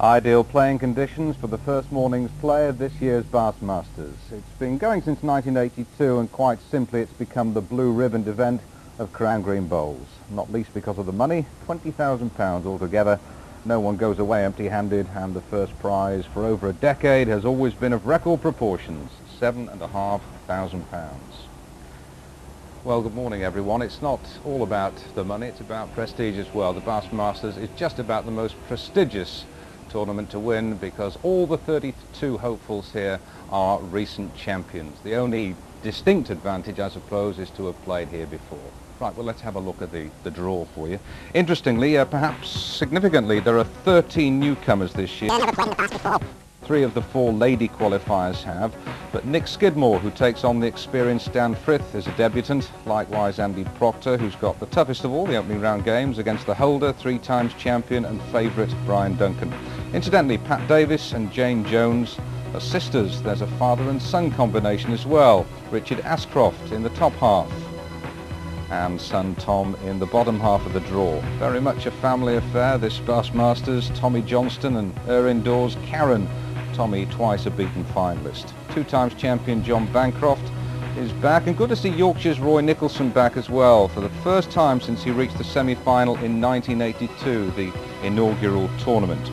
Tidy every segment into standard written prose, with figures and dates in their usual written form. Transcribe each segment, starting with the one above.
Ideal playing conditions for the first morning's play of this year's Bath Masters. It's been going since 1982 and quite simply it's become the blue-ribboned event of Crown Green Bowls. Not least because of the money, £20,000 altogether. No one goes away empty-handed, and the first prize for over a decade has always been of record proportions, £7,500. Well, good morning everyone. It's not all about the money, it's about prestige as well. The Bath Masters is just about the most prestigious tournament to win because all the 32 hopefuls here are recent champions. The only distinct advantage, I suppose, is to have played here before. Right, well, let's have a look at the draw for you. Interestingly, perhaps significantly, there are 13 newcomers this year. 3 of the 4 lady qualifiers have, but Nick Skidmore, who takes on the experienced S Frith, is a debutant. Likewise, Andy Proctor, who's got the toughest of all the opening round games against the holder, 3 times champion and favourite B Duncan. Incidentally, Pat Davies and Jane Jones are sisters. There's a father and son combination as well. Richard Ashcroft in the top half and son Tom in the bottom half of the draw. Very much a family affair, this Bath Masters. Tommy Johnston and her indoors Karen. Tommy, twice a beaten finalist. 2 times champion John Bancroft is back, and good to see Yorkshire's Roy Nicholson back as well for the first time since he reached the semi-final in 1982, the inaugural tournament.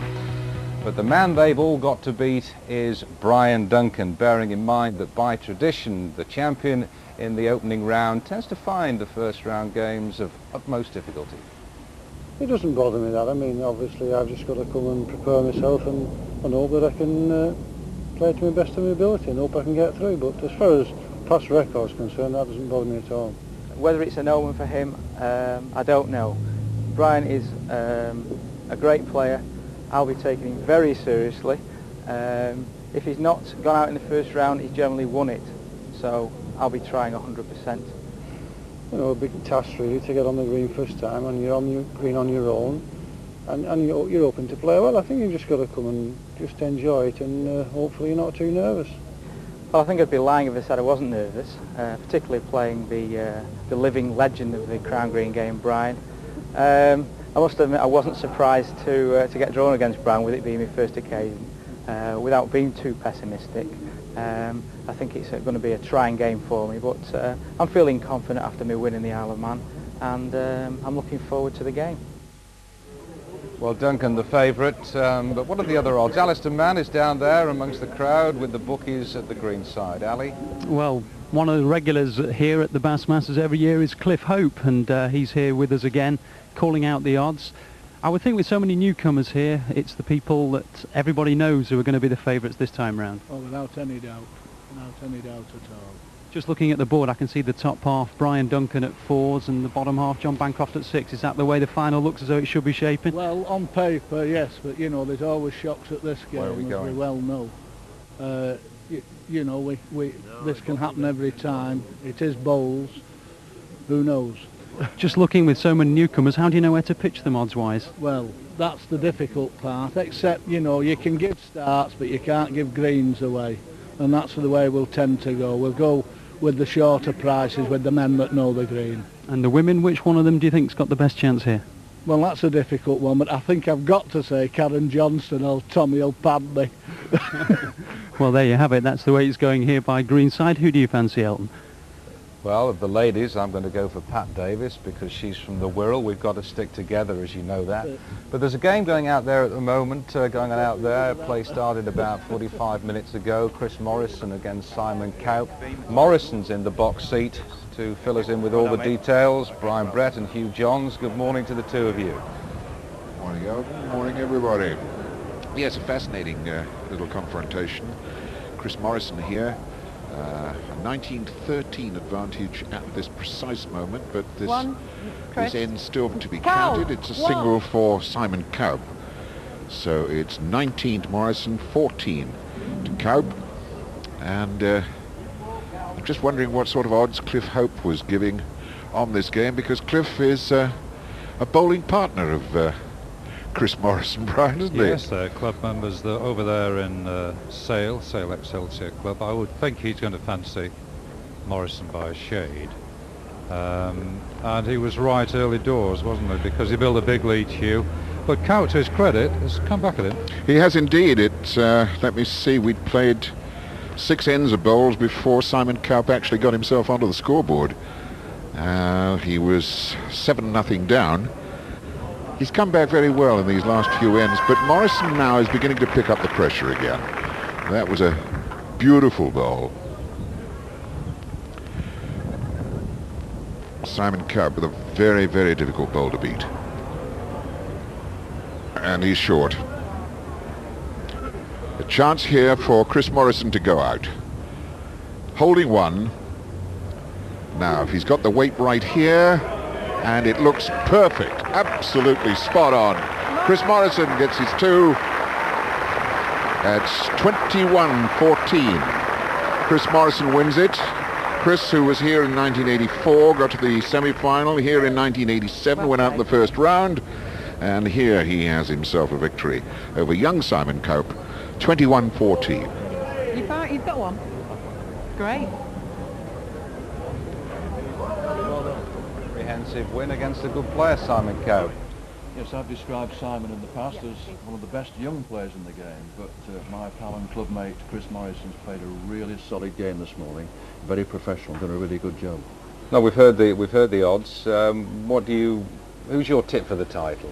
But the man they've all got to beat is B Duncan, bearing in mind that by tradition the champion in the opening round tends to find the first round games of utmost difficulty. It doesn't bother me that. I mean, obviously I've just got to come and prepare myself and hope that I can play to my best of my ability and hope I can get through. But as far as past record's concerned, that doesn't bother me at all. Whether it's an omen for him, I don't know. Brian is a great player. I'll be taking him very seriously. If he's not gone out in the first round, he's generally won it. So I'll be trying 100%. You know, a big task really to get on the green first time, and you're on your green on your own, and you're hoping to play well. I think you've just got to come and just enjoy it, and hopefully you're not too nervous. Well, I think I'd be lying if I said I wasn't nervous, particularly playing the living legend of the Crown Green game, Brian. I must admit I wasn't surprised to get drawn against Brian, with it being my first occasion, without being too pessimistic. I think it's going to be a trying game for me, but I'm feeling confident after me winning the Isle of Man, and I'm looking forward to the game. Well, Duncan the favourite, but what are the other odds? Alistair Mann is down there amongst the crowd with the bookies at the green side. Ali? Well, one of the regulars here at the Bath Masters every year is Cliff Hope, and he's here with us again, calling out the odds. I would think with so many newcomers here, it's the people that everybody knows who are going to be the favourites this time round. Oh, without any doubt. Without any doubt at all. Just looking at the board, I can see the top half, B Duncan at 4s, and the bottom half, John Bancroft at 6. Is that the way the final looks as though it should be shaping? Well, on paper, yes, but you know, there's always shocks at this game, as we well know. You know, this can happen every time. It is bowls. Who knows? Just looking with so many newcomers, how do you know where to pitch them odds-wise? Well, that's the difficult part, except, you know, you can give starts, but you can't give greens away. And that's the way we'll tend to go. We'll go with the shorter prices with the men that know the green. And the women, which one of them do you think's got the best chance here? Well, that's a difficult one, but I think I've got to say Karen Johnston or Tommy will pad me. Well, there you have it. That's the way it's going here by Greenside. Who do you fancy, Elton? Well, of the ladies, I'm going to go for Pat Davies because she's from the Wirral. We've got to stick together, as you know that. But there's a game going out there at the moment, Play started about 45 minutes ago. Chris Morrison against Simon Cowp. Morrison's in the box seat to fill us in with all the details. Brian Brett and Hugh Johns, good morning to the two of you. Morning, Al. Good morning, everybody. Yes, a fascinating little confrontation. Chris Morrison here. A 1913 advantage at this precise moment, but this end's still to be counted. It's a single for Simon Cowp. So it's 19 to Morrison, 14 to Cowp. And I'm just wondering what sort of odds Cliff Hope was giving on this game, because Cliff is a bowling partner of Chris Morrison, Brian, isn't he? Yes, they're club members over there in Sale Excelsior Club. I would think he's going to fancy Morrison by a shade. And he was right early doors, wasn't he? Because he built a big lead, Hugh. But Cow, to his credit, has come back at him. He has indeed. Let me see, we'd played 6 ends of bowls before Simon Cowp actually got himself onto the scoreboard. He was 7-0 down. He's come back very well in these last few ends, but Morrison now is beginning to pick up the pressure again. That was a beautiful bowl. Simon Cowp with a very, very difficult bowl to beat. And he's short. A chance here for Chris Morrison to go out. Holding one. Now, if he's got the weight right here, and it looks perfect, absolutely spot on. Chris Morrison gets his 2. That's 21-14. Chris Morrison wins it. Chris, who was here in 1984, got to the semi-final. Here in 1987, went out in the first round. And here he has himself a victory over young Simon Cowp, 21-14. You've got one. Great. Comprehensive win against a good player, Simon Cowp. Yes, I've described Simon in the past as one of the best young players in the game, but my pal and clubmate Chris Morrison's played a really solid game this morning. Very professional, done a really good job. No, we've heard the odds. Who's your tip for the title?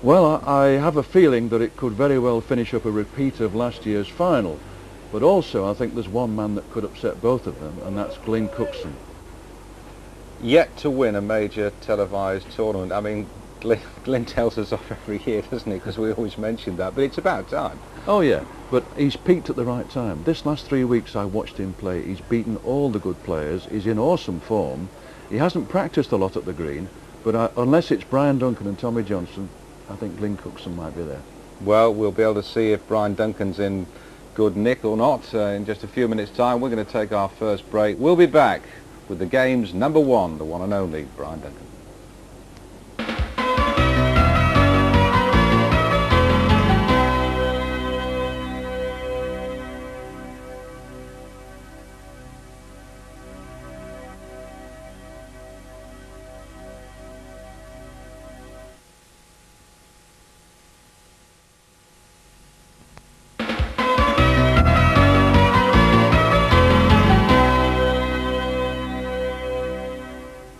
Well, I have a feeling that it could very well finish up a repeat of last year's final, but also I think there's one man that could upset both of them, and that's Glyn Cookson. Yet to win a major televised tournament. I mean, Glyn tells us off every year, doesn't he? Because we always mention that, but it's about time. Oh yeah, but he's peaked at the right time. This last 3 weeks I watched him play. He's beaten all the good players. He's in awesome form. He hasn't practiced a lot at the green, but unless it's Brian Duncan and Tommy Johnson, I think Glyn Cookson might be there. Well, we'll be able to see if Brian Duncan's in good nick or not in just a few minutes' time. We're going to take our first break. We'll be back with the game's number 1, the one and only Brian Duncan.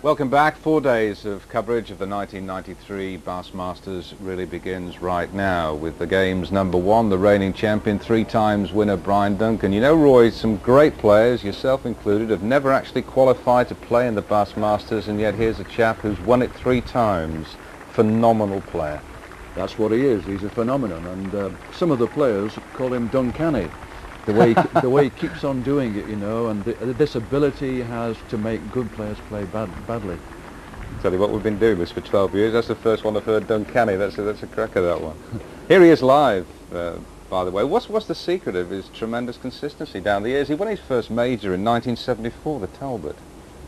Welcome back. 4 days of coverage of the 1993 Bass Masters really begins right now with the game's number 1, the reigning champion, 3 times winner Brian Duncan. You know, Roy, some great players, yourself included, have never actually qualified to play in the Bass Masters, and yet here's a chap who's won it 3 times. Phenomenal player. That's what he is. He's a phenomenon, and some of the players call him Duncanny. The way he keeps on doing it, you know, and this ability he has to make good players play badly. Tell you what, we've been doing this for 12 years. That's the first one I've heard Duncanny. That's a cracker, that one. Here he is live, by the way. What's the secret of his tremendous consistency down the years? He won his first major in 1974, the Talbot.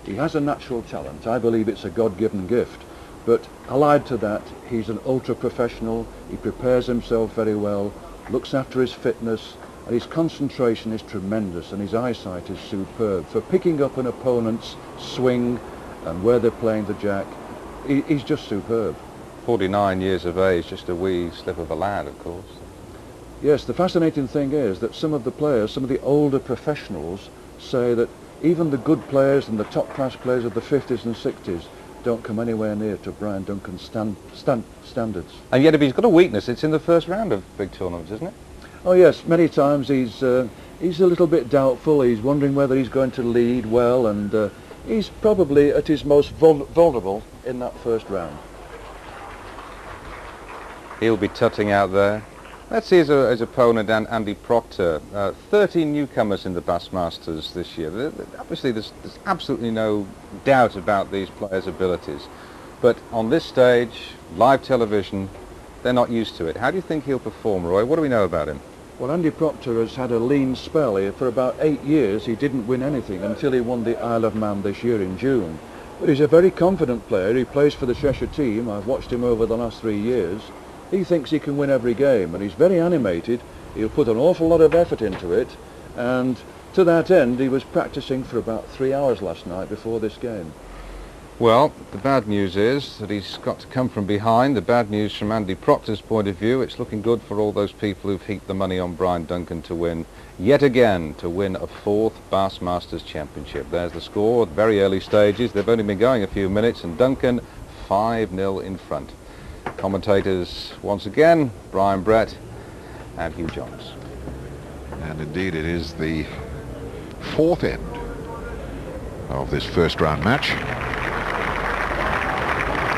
He has a natural talent. I believe it's a God-given gift. But allied to that, he's an ultra-professional. He prepares himself very well, looks after his fitness, and his concentration is tremendous, and his eyesight is superb. For picking up an opponent's swing and where they're playing the jack, he's just superb. 49 years of age, just a wee slip of a lad, of course. Yes, the fascinating thing is that some of the players, some of the older professionals, say that even the good players and the top-class players of the 50s and 60s don't come anywhere near to Brian Duncan's standards. And yet if he's got a weakness, it's in the first round of big tournaments, isn't it? Oh yes, many times he's a little bit doubtful. He's wondering whether he's going to lead well, and he's probably at his most vulnerable in that first round. He'll be tutting out there. Let's see his opponent, Andy Proctor. 13 newcomers in the Bass Masters this year. Obviously, there's absolutely no doubt about these players' abilities. But on this stage, live television, they're not used to it. How do you think he'll perform, Roy? What do we know about him? Well, Andy Proctor has had a lean spell. For about 8 years, he didn't win anything until he won the Isle of Man this year in June. But he's a very confident player. He plays for the Cheshire team. I've watched him over the last 3 years. He thinks he can win every game, and he's very animated. He'll put an awful lot of effort into it, and to that end, he was practicing for about 3 hours last night before this game. Well, the bad news is that he's got to come from behind. The bad news from Andy Proctor's point of view, it's looking good for all those people who've heaped the money on Brian Duncan to win, yet again, to win a 4th Bassmasters Championship. There's the score, very early stages. They've only been going a few minutes, and Duncan 5-0 in front. Commentators, once again, Brian Brett and Hugh Johns. And indeed, it is the 4th end of this first round match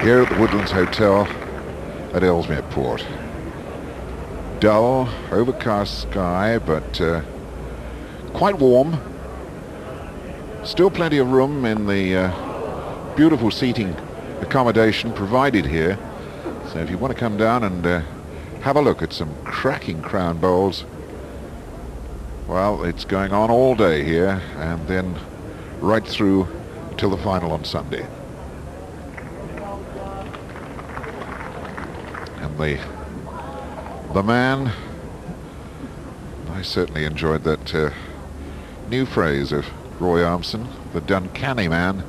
here at the Woodlands Hotel at Ellesmere Port. Dull, overcast sky, but quite warm. Still plenty of room in the beautiful seating accommodation provided here. So if you want to come down and have a look at some cracking crown bowls, well, it's going on all day here, and then right through till the final on Sunday. And the man, I certainly enjoyed that new phrase of Roy Armson, the Duncanny man,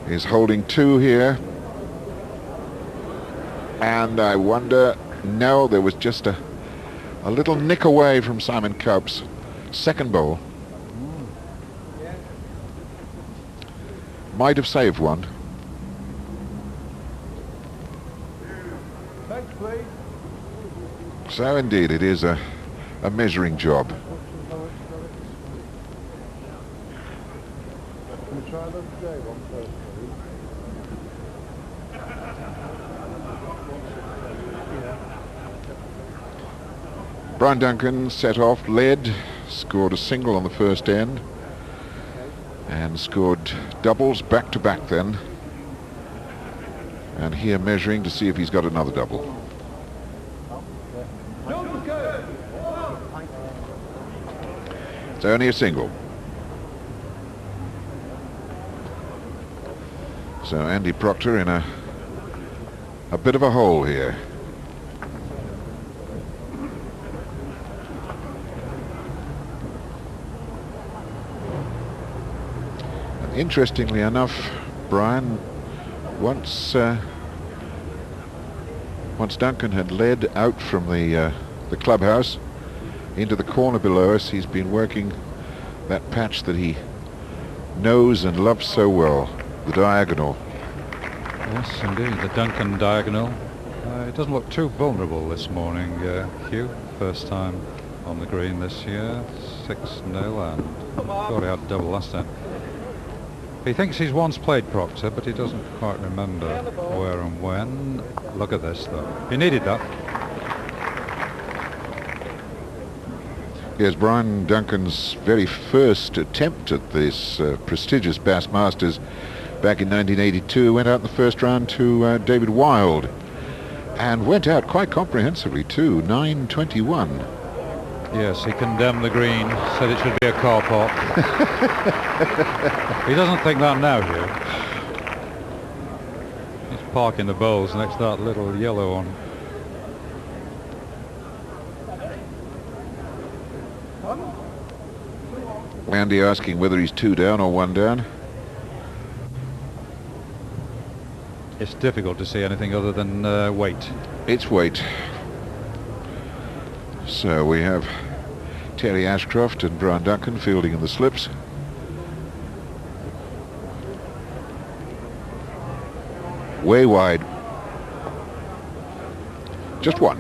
is holding 2 here. And I wonder, no, there was just a little nick away from Simon Cope's second bowl. Might have saved one. So indeed, it is a measuring job. Brian Duncan set off, led, scored a single on the first end, and scored doubles back to back then. And here measuring to see if he's got another double. It's only a single. So Andy Proctor in a bit of a hole here. And interestingly enough, Brian, once Duncan had led out from the clubhouse into the corner below us, he's been working that patch that he knows and loves so well, the diagonal. Yes, indeed, the Duncan diagonal. It doesn't look too vulnerable this morning, Hugh. First time on the green this year, 6-0, and thought he had a double last time. He thinks he's once played Procter, but he doesn't quite remember where and when. Look at this, though. He needed that. Yes, Brian Duncan's very first attempt at this prestigious Bassmasters back in 1982 went out in the first round to David Wilde, and went out quite comprehensively too, 9.21. Yes, he condemned the green, said it should be a car park. He doesn't think that now, Hugh. He's parking the bowls next to that little yellow one. Andy asking whether he's 2 down or 1 down. It's difficult to see anything other than weight. It's weight. So we have Terry Ashcroft and Brian Duncan fielding in the slips. Way wide. Just one.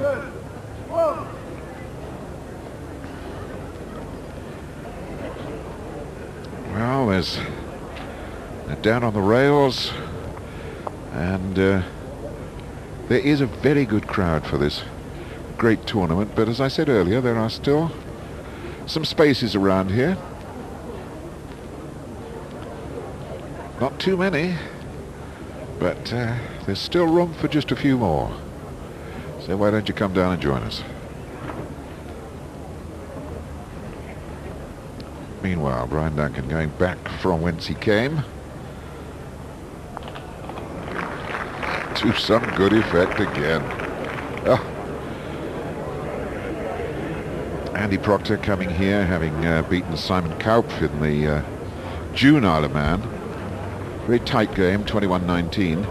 Well, there's down on the rails, and there is a very good crowd for this great tournament, but as I said earlier, there are still some spaces around here. Not too many, but there's still room for just a few more. So why don't you come down and join us? Meanwhile, Brian Duncan going back from whence he came to some good effect again. Oh. Andy Proctor coming here, having beaten Simon Kaup in the June Isle of Man. Very tight game, 21-19.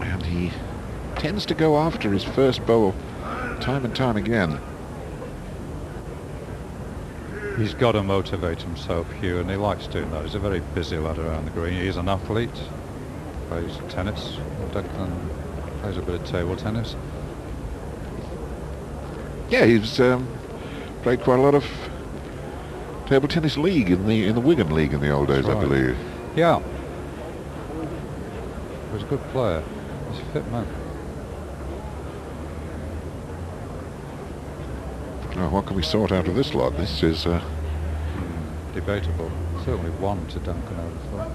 And he tends to go after his first bowl time and time again. He's got to motivate himself, Hugh, and he likes doing that. He's a very busy lad around the green. He's an athlete, plays tennis. Duncan plays a bit of table tennis. Yeah, he's played quite a lot of table tennis league in the Wigan League in the old days, Right. I believe. Yeah. He was a good player. He's a fit man. Oh, what can we sort out of this lot? This is Debatable. Certainly one to Duncan, I would have thought.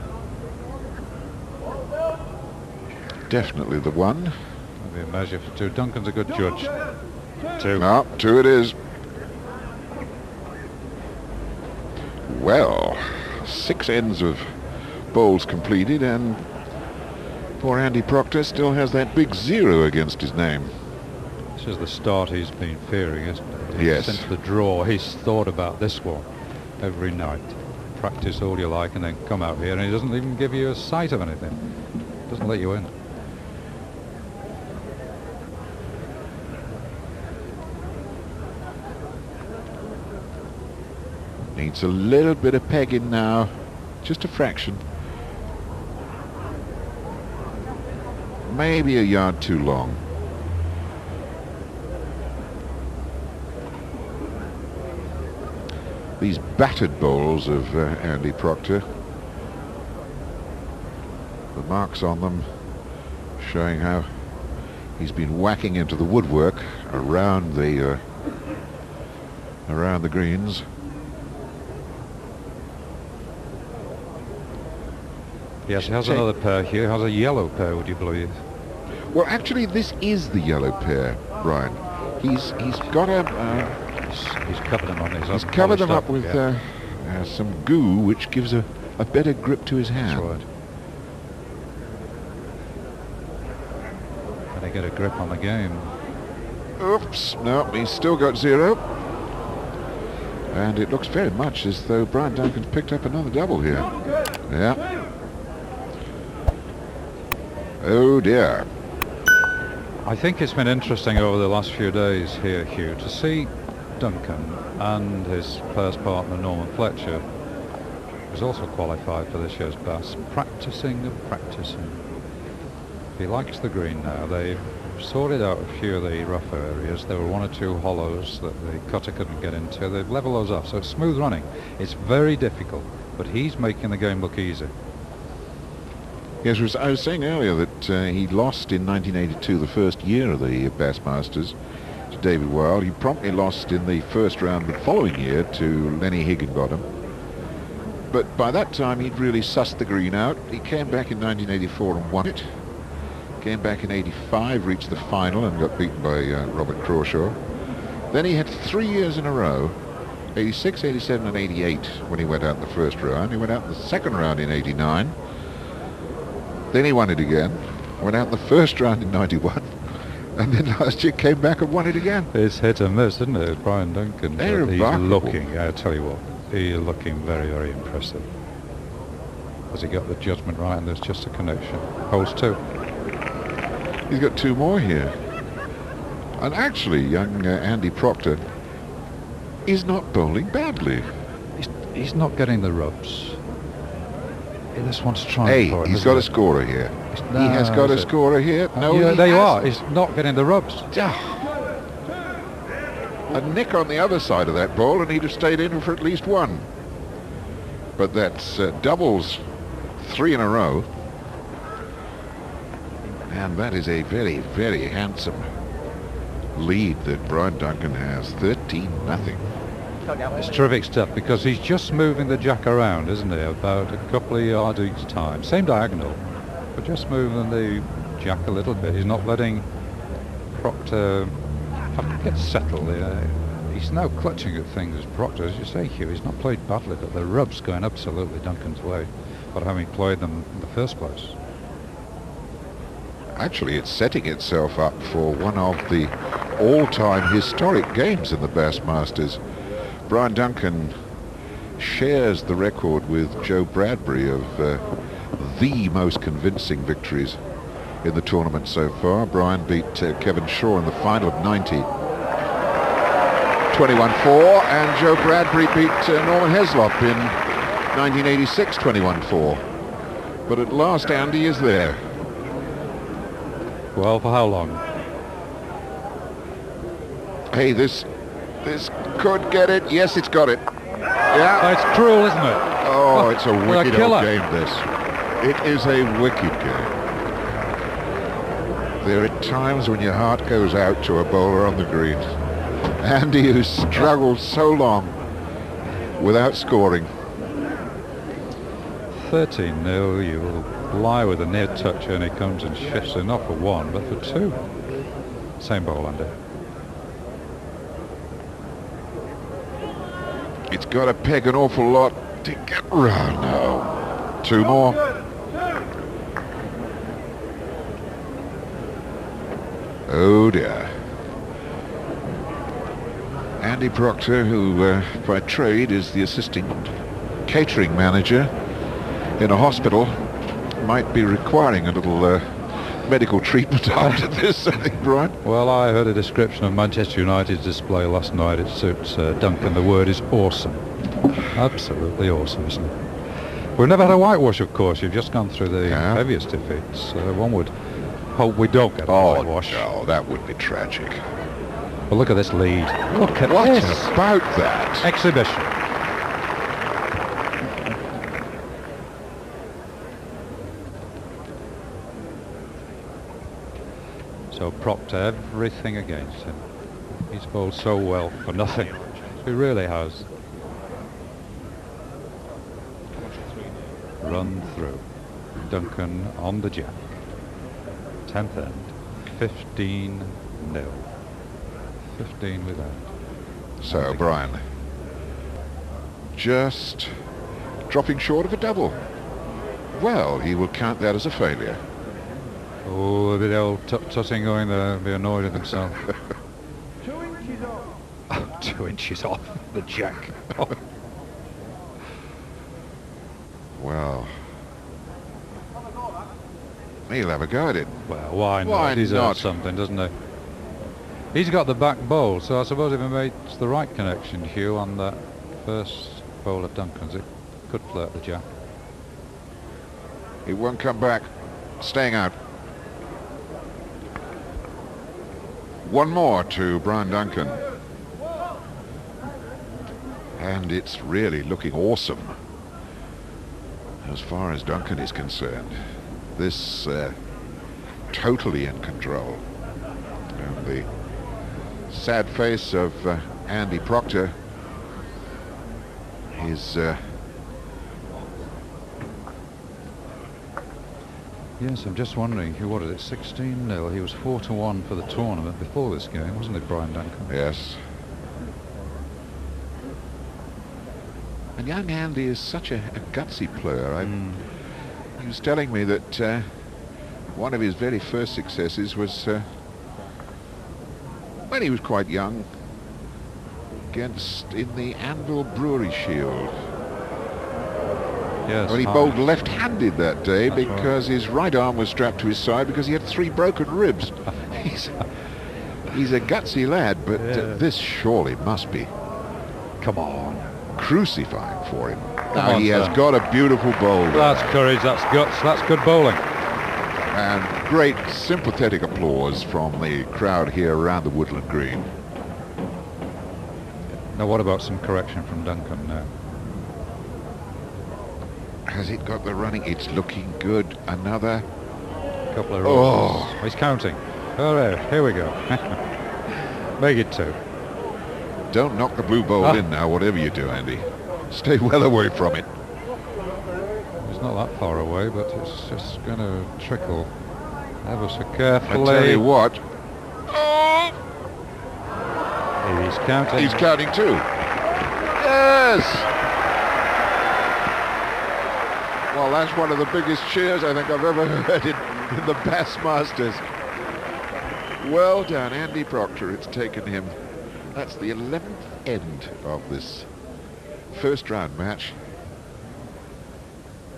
definitely the one. Maybe a measure for two. Duncan's a good judge. Two. No, 2 it is. Well, 6 ends of bowls completed, and poor Andy Proctor still has that big 0 against his name. This is the start he's been fearing, isn't it? Yes. Since the draw, he's thought about this one every night. Practice all you like and then come out here and he doesn't even give you a sight of anything. Doesn't let you in. Needs a little bit of pegging now, just a fraction. Maybe a yard too long. These battered bowls of Andy Proctor, the marks on them showing how he's been whacking into the woodwork around the greens. Yes, he has another pair here. He has a yellow pair, would you believe? Well, actually, this is the yellow pair, Brian. He's got a. He's covered them on his. He's covered them up with yeah. some goo, which gives a better grip to his hand. That's right. And they get a grip on the game. Oops! No, he's still got 0. And it looks very much as though Brian Duncan's picked up another double here. Yeah. Oh dear. I think it's been interesting over the last few days here, Hugh, to see Duncan and his first partner Norman Fletcher, who's also qualified for this year's Bass, practicing and practicing. He likes the green now. They've sorted out a few of the rougher areas. There were 1 or 2 hollows that the cutter couldn't get into. They've leveled those off, so it's smooth running. It's very difficult, but he's making the game look easy. Yes, I was saying earlier that he lost in 1982, the first year of the Bass Masters, to David Wilde. He promptly lost in the first round the following year to Lenny Higginbottom. But by that time he'd really sussed the green out. He came back in 1984 and won it. Came back in 85, reached the final and got beaten by Robert Crawshaw. Then he had 3 years in a row, 86, 87 and 88 when he went out in the first round. He went out in the second round in 89. Then he won it again, went out in the first round in 91, and then last year came back and won it again. It's hit and miss, isn't it, Brian Duncan? They're He's remarkable. looking, I tell you what, he's looking very, very impressive. Has he got the judgment right, and there's just a connection. Holes 2. He's got 2 more here. And actually, young Andy Proctor is not bowling badly. He's not getting the rubs. He just wants to try Hey, for him, he's got a scorer here. He has got a scorer here. No, yeah, he there you are. hasn't. He's not getting the rubs. A nick on the other side of that ball and he'd have stayed in for at least 1. But that's doubles 3 in a row. And that is a very, very handsome lead that Brian Duncan has. 13-0. It's terrific stuff because he's just moving the jack around, isn't he? About a couple of yards each time. Same diagonal, but just moving the jack a little bit. He's not letting Proctor have to get settled. He's now clutching at things, Proctor, as you say, Hugh. He's not played badly, but the rub's going absolutely Duncan's way for having played them in the first place. Actually, it's setting itself up for one of the all-time historic games in the Bass Masters. Brian Duncan shares the record with Joe Bradbury of the most convincing victories in the tournament so far. Brian beat Kevin Shaw in the final of 90. 21-4, and Joe Bradbury beat Norman Heslop in 1986, 21-4. But at last Andy is there. Well, for how long? Hey, this could get it. Yes, it's got it. Yeah. Oh, it's cruel, isn't it? Oh, it's a wicked old killer. game, this. It is a wicked game. There are times when your heart goes out to a bowler on the green. Andy, who struggled so long without scoring. 13-0, you lie with a near touch and he comes and shifts it, not for one, but for two. Same bowl, Andy. It's got to peg an awful lot to get round. No. Two more. Oh dear. Andy Proctor, who by trade is the assistant catering manager in a hospital, might be requiring a little medical treatment after this, I think, Brian. Well, I heard a description of Manchester United's display last night. It suits Duncan. The word is awesome. Absolutely awesome, isn't it? We've never had a whitewash, of course. You've just gone through the heaviest defeats. One would hope we don't get a whitewash. Oh, that would be tragic. But look at this lead. Look at what this. About that? Exhibition. So Procter, everything against him. He's bowled so well for nothing. He really has. Run through. Duncan on the jack. 10th end. 15-0. 15 without. So, Brian, just dropping short of a double. Well, he will count that as a failure. Oh, a bit old tut-tutting going there, be annoyed with himself. 2 inches off. Oh, 2 inches off the jack. Oh. Well, he'll have a go at it. Well, why not? Why He's not? Something, doesn't he? He's got the back bowl, so I suppose if he makes the right connection, Hugh, on that first bowl of Duncan's, it could flirt the jack. It won't come back. Staying out. One more to Brian Duncan. And it's really looking awesome as far as Duncan is concerned. This totally in control. And the sad face of Andy Proctor is Yes, I'm just wondering, what is it, 16-0? He was 4-1 for the tournament before this game, wasn't it, Brian Duncan? yes. And young Andy is such a gutsy player. He was telling me that one of his very first successes was when he was quite young, in the Anvil Brewery Shield. Yes. Well, he bowled left-handed that day because his right arm was strapped to his side because he had 3 broken ribs. He's a gutsy lad, but this surely must be, come on, crucifying for him. Come on, he has got a beautiful bowl. That's courage, that's guts, that's good bowling. And great sympathetic applause from the crowd here around the Woodland Green. Now what about some correction from Duncan now? Has it got the running? It's looking good. Another. Couple of rolls. Oh, he's counting. Oh, there. Here we go. Make it 2. Don't knock the blue bowl in now, whatever you do, Andy. Stay well away from it. It's not that far away, but it's just going to trickle ever so carefully. I tell you what. Oh! He's counting. He's counting too. Yes! Well, that's one of the biggest cheers I think I've ever heard in the Bassmasters. Well done, Andy Proctor. It's taken him. That's the 11th end of this first round match.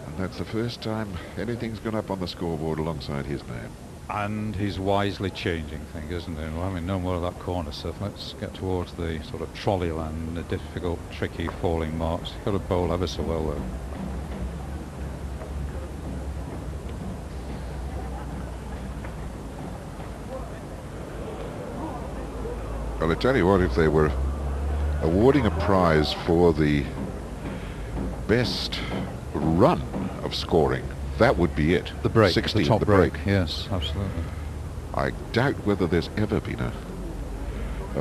And that's the first time anything's gone up on the scoreboard alongside his name. And he's wisely changing things, isn't he? Well, I mean, no more of that corner stuff. Let's get towards the sort of trolley land, the difficult, tricky falling marks. He's got to bowl ever so well, though. Well, I tell you what, if they were awarding a prize for the best run of scoring, that would be it. The break, 16, the top the break. Yes, absolutely. I doubt whether there's ever been a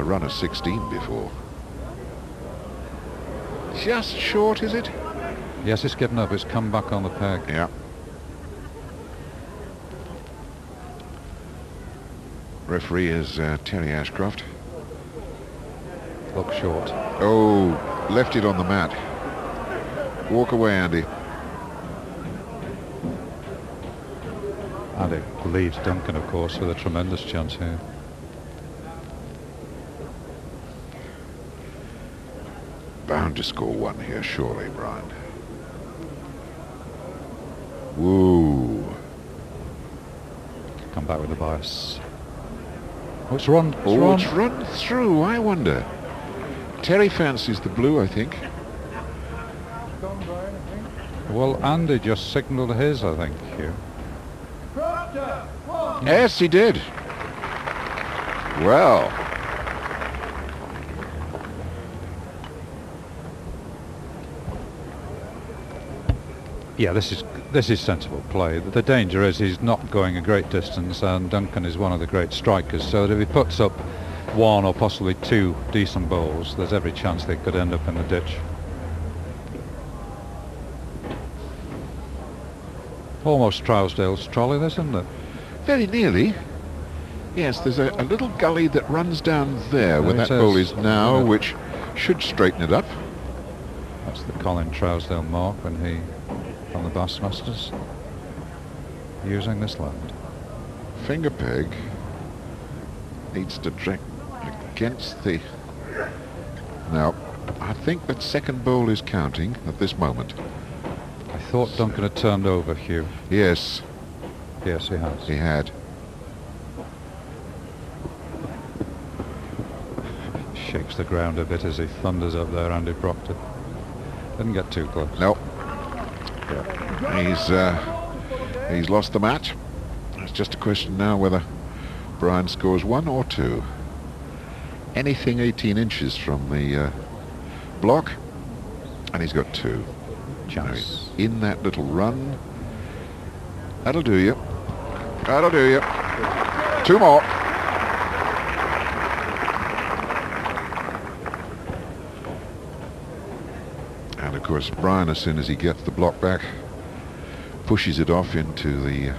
run of 16 before. Just short, is it? Yes, it's given up. It's come back on the peg. Yeah. Referee is Terry Ashcroft. Look short. Oh, left it on the mat. Walk away, Andy. And it leaves Duncan, of course, with a tremendous chance here. Bound to score one here, surely, Brian. Woo. Come back with the bias. Oh, it's run. It's run through, I wonder. Terry fancies the blue, I think. Well, Andy just signalled his, I think, Hugh. Yes, he did. Well. Yeah, this is sensible play. The danger is he's not going a great distance, and Duncan is one of the great strikers, so that if he puts up one or possibly two decent bowls, there's every chance they could end up in the ditch. Almost Trousdale's trolley, this, isn't it? Very nearly. Yes, there's a little gully that runs down there where that bowl is now, which should straighten it up. That's the Colin Trousdale mark when he, on the Bassmasters, using this land. Finger peg needs to track against the... Now, I think that second bowl is counting at this moment. I thought Duncan had turned over, Hugh. Yes. Yes, he has. He had. Shakes the ground a bit as he thunders up there, Andy Proctor. Didn't get too close. No. He's lost the match. It's just a question now whether Brian scores one or two. Anything 18 inches from the block, and he's got two. Chance. Now, in that little run. That'll do you. That'll do you. Two more. And of course Brian, as soon as he gets the block back, pushes it off into the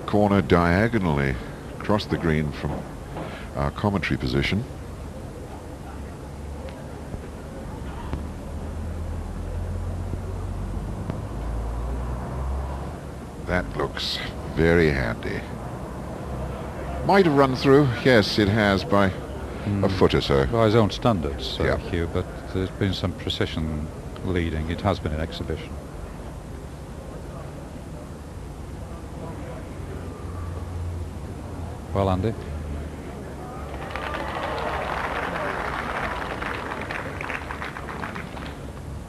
corner diagonally across the green from our commentary position. That looks very handy. Might have run through. Yes, it has by a foot or so. By his own standards, Yeah. Hugh, but there's been some precision leading. It has been an exhibition. Well, Andy.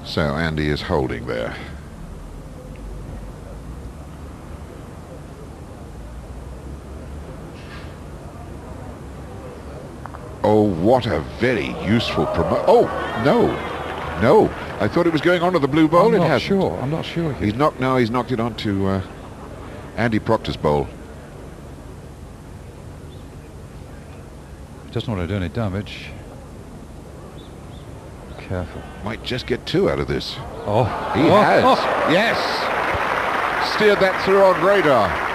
So Andy is holding there. Oh, what a very useful Oh, no. No. I thought it was going onto the blue bowl. I'm not sure. He's knocked it onto Andy Proctor's bowl. He doesn't want to do any damage. Careful. Might just get two out of this. Oh. He has. Oh. Yes. Steered that through on radar.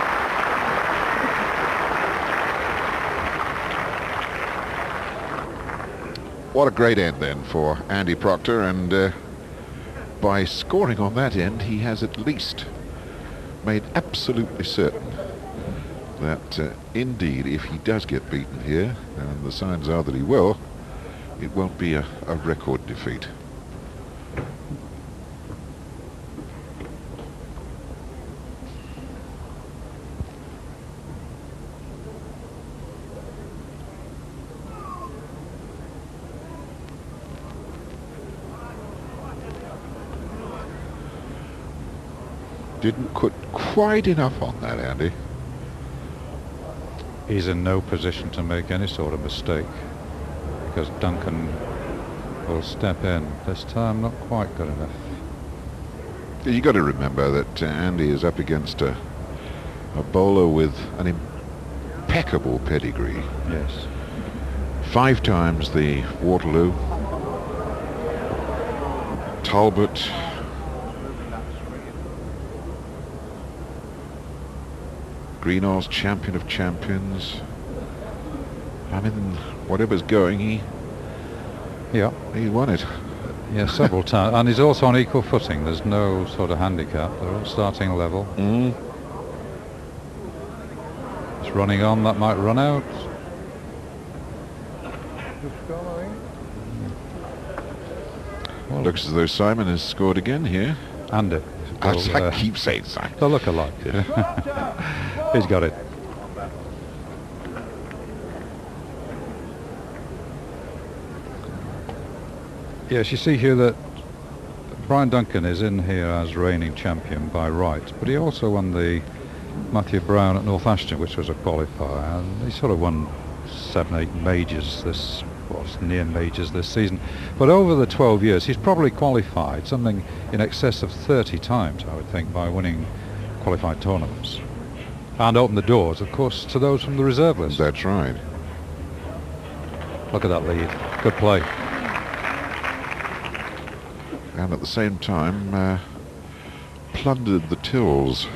What a great end then for Andy Proctor, and by scoring on that end he has at least made absolutely certain that indeed if he does get beaten here, and the signs are that he will, it won't be a record defeat. Didn't put quite enough on that, Andy. He's in no position to make any sort of mistake because Duncan will step in. This time not quite good enough. You got to remember that Andy is up against a bowler with an impeccable pedigree. Yes. 5 times the Waterloo, Talbot, Greenall's champion of champions. I mean, whatever's going, he won it. Yeah, several times. And he's also on equal footing. There's no sort of handicap. They're all starting level. It's running on. That might run out. Well, Looks as though Simon has scored again here. Andy. I keep saying Simon. They look alike. He's got it. Yes, you see here that Brian Duncan is in here as reigning champion by right, but he also won the Matthew Brown at North Ashton, which was a qualifier, and he sort of won 7, 8 majors near majors this season. But over the 12 years, he's probably qualified something in excess of 30 times, I would think, by winning qualified tournaments. And opened the doors, of course, to those from the reserve list. That's right. Look at that lead. Good play. And at the same time plundered the tills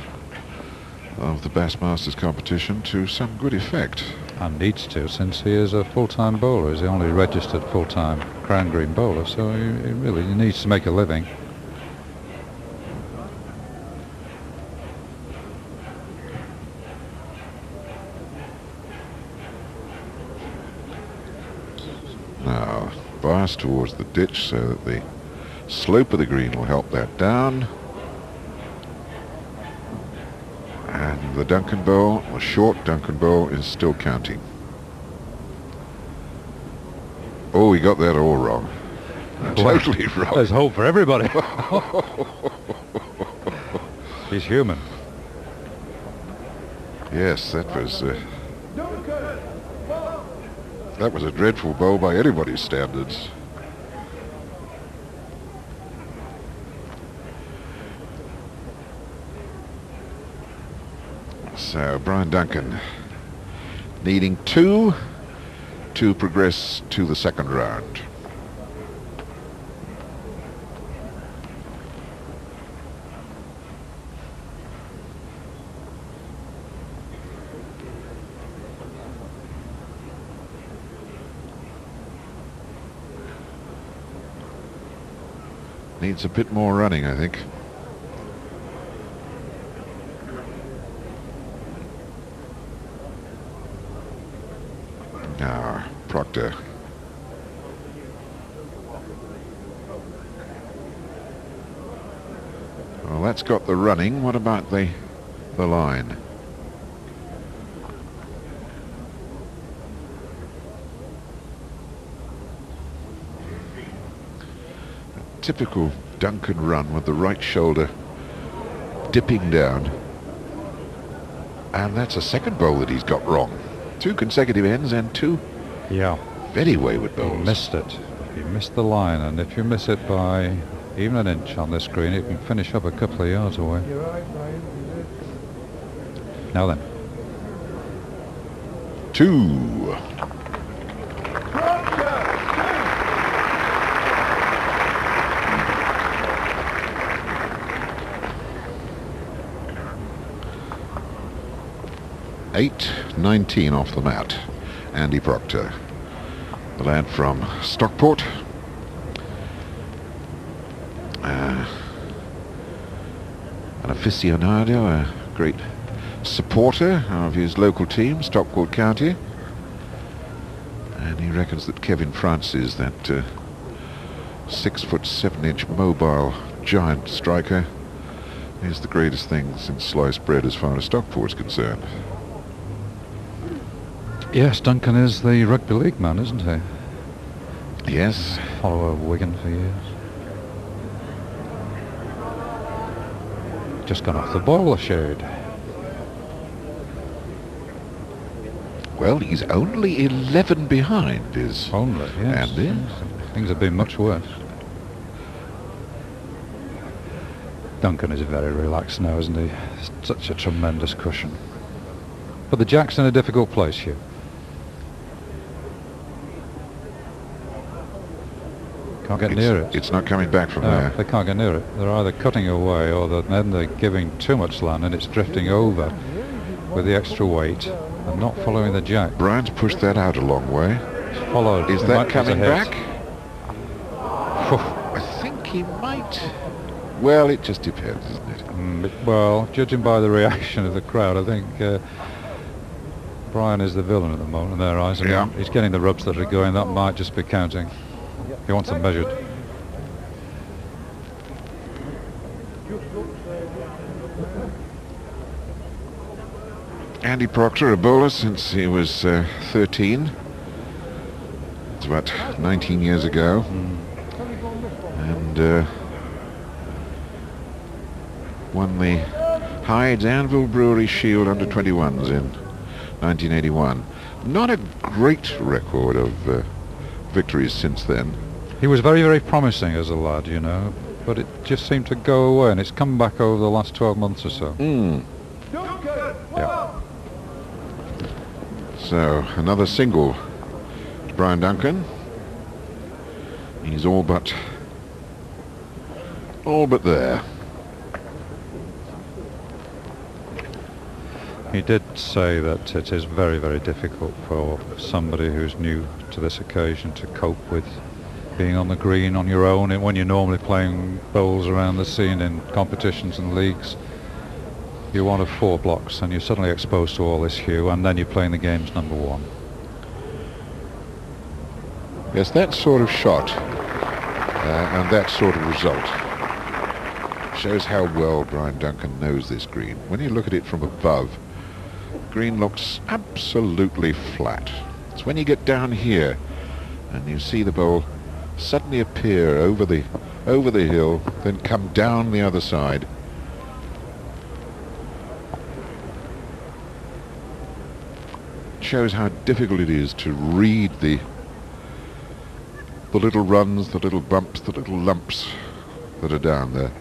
of the Bassmasters competition to some good effect. And needs to, since he is a full-time bowler. He's the only registered full-time Crown Green bowler, so he really needs to make a living. Now, bias towards the ditch so that the slope of the green will help that down. And the Duncan bowl, the short Duncan bowl, is still counting. Oh, he got that all wrong. Totally wrong. There's hope for everybody. He's human. Yes, that was a dreadful bowl by anybody's standards. So Brian Duncan needing 2 to progress to the second round. Needs a bit more running, I think. Now, Procter. Well, that's got the running. What about the line? A typical Duncan run with the right shoulder dipping down. And that's a second bowl that he's got wrong. 2 consecutive ends and 2 very wayward bowls. He missed it. He missed the line, and if you miss it by even an inch on this green, it can finish up a couple of yards away. You're right, Brian. Now then. 2. $8.19 off the mat. Andy Proctor, the lad from Stockport. An aficionado, a great supporter of his local team, Stockport County. And he reckons that Kevin Francis, that 6'7" mobile giant striker, is the greatest thing since sliced bread as far as Stockport's concerned. Yes, Duncan is the rugby league man, isn't he? Yes. Follower of Wigan for years. just gone off the ball a shade. Well, he's only 11 behind, is Only, yes. Andy. Things have been much worse. Duncan is very relaxed now, isn't he? Such a tremendous cushion. But the jack's in a difficult place here. Can't get near it. It's not coming back from No, there. they can't get near it. They're either cutting away or then they're giving too much land and it's drifting over with the extra weight and not following the jack. Brian's pushed that out a long way. Followed. Is It that might- coming there's a hit. back? I think he might. Well, it just depends, isn't it? Well, judging by the reaction of the crowd, I think Brian is the villain at the moment in their eyes. I mean, Yeah. he's getting the rubs that are going. That might just be counting. He wants them measured. Andy Proctor, a bowler since he was 13. It's about 19 years ago. And won the Hyde's Anvil Brewery Shield under 21s in 1981. Not a great record of victories since then. He was very, very promising as a lad, you know, but it just seemed to go away, and it's come back over the last 12 months or so. Yeah. So another single to Brian Duncan. He's all but there. He did say that it is very, very difficult for somebody who's new to this occasion to cope with being on the green on your own, and when you're normally playing bowls around the scene in competitions and leagues. You're one of 4 blocks and you're suddenly exposed to all this hue, and then you're playing the game's number 1. Yes, that sort of shot and that sort of result shows how well Brian Duncan knows this green. When you look at it from above, green looks absolutely flat. It's when you get down here and you see the bowl suddenly appear over the hill, then come down the other side. It shows how difficult it is to read the little runs, the little bumps, the little lumps that are down there.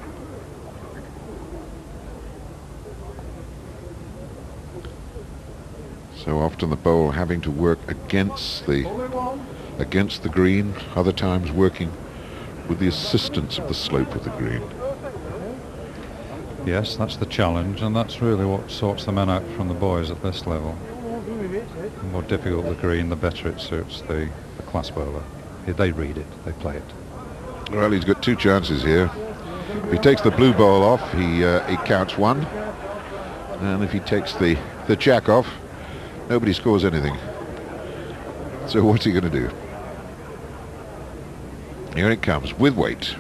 So often the bowl having to work against the green, other times working with the assistance of the slope of the green. Yes, that's the challenge, and that's really what sorts the men out from the boys at this level. The more difficult the green, the better it suits the class bowler. They read it, they play it. Well, he's got 2 chances here. If he takes the blue ball off, he counts 1. And if he takes the jack off, nobody scores anything. So what's he going to do? Here it comes, with weight.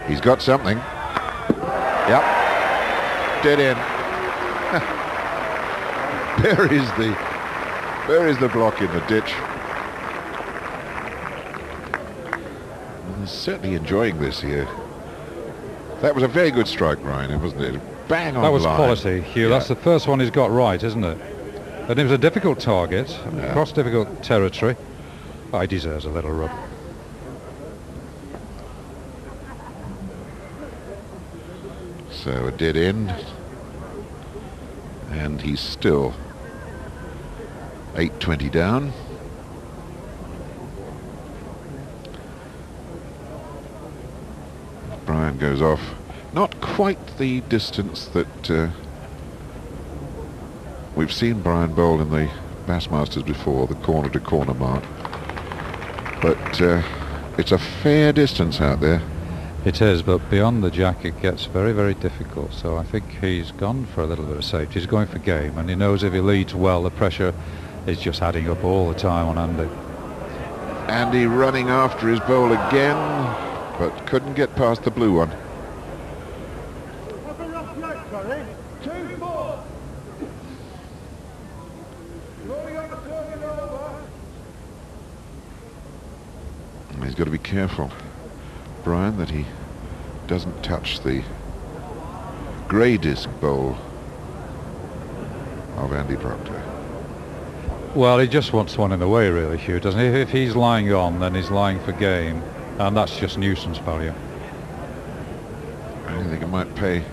He's got something. Yep. Dead end. There is the block in the ditch. He's certainly enjoying this here. That was a very good strike, Ryan, wasn't it? Bang on That was line. quality, Hugh. Yeah. That's the first one he's got right, isn't it? And it was a difficult target, Yeah. across difficult territory. Oh, he deserves a little rub. So a dead end. And he's still 820 down. Brian goes off. Not quite the distance that we've seen Brian bowl in the Bassmasters before, the corner to corner mark. But it's a fair distance out there. It is, but beyond the jack it gets very, very difficult. So I think he's gone for a little bit of safety. He's going for game, and he knows if he leads well, the pressure is just adding up all the time on Andy. Andy running after his bowl again, but couldn't get past the blue one. He's got to be careful, Brian, that he doesn't touch the grey disc bowl of Andy Proctor. Well, he just wants one in the way, really, Hugh, doesn't he? If he's lying on, then he's lying for game, and that's just nuisance value. I think it might pay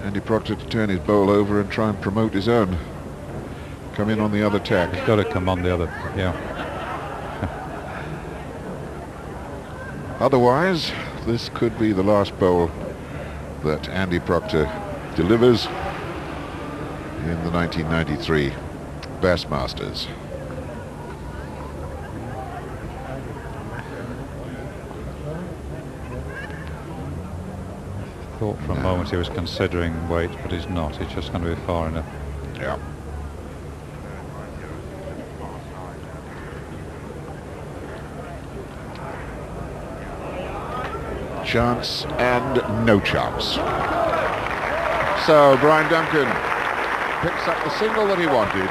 Andy Proctor to turn his bowl over and try and promote his own. Come in on the other tack. He's got to come on the other, yeah. Otherwise, this could be the last bowl that Andy Proctor delivers in the 1993 Bassmasters. Thought for a moment he was considering weight, but he's not. He's just going to be far enough. Yeah. Chance and no chance. So Brian Duncan picks up the single that he wanted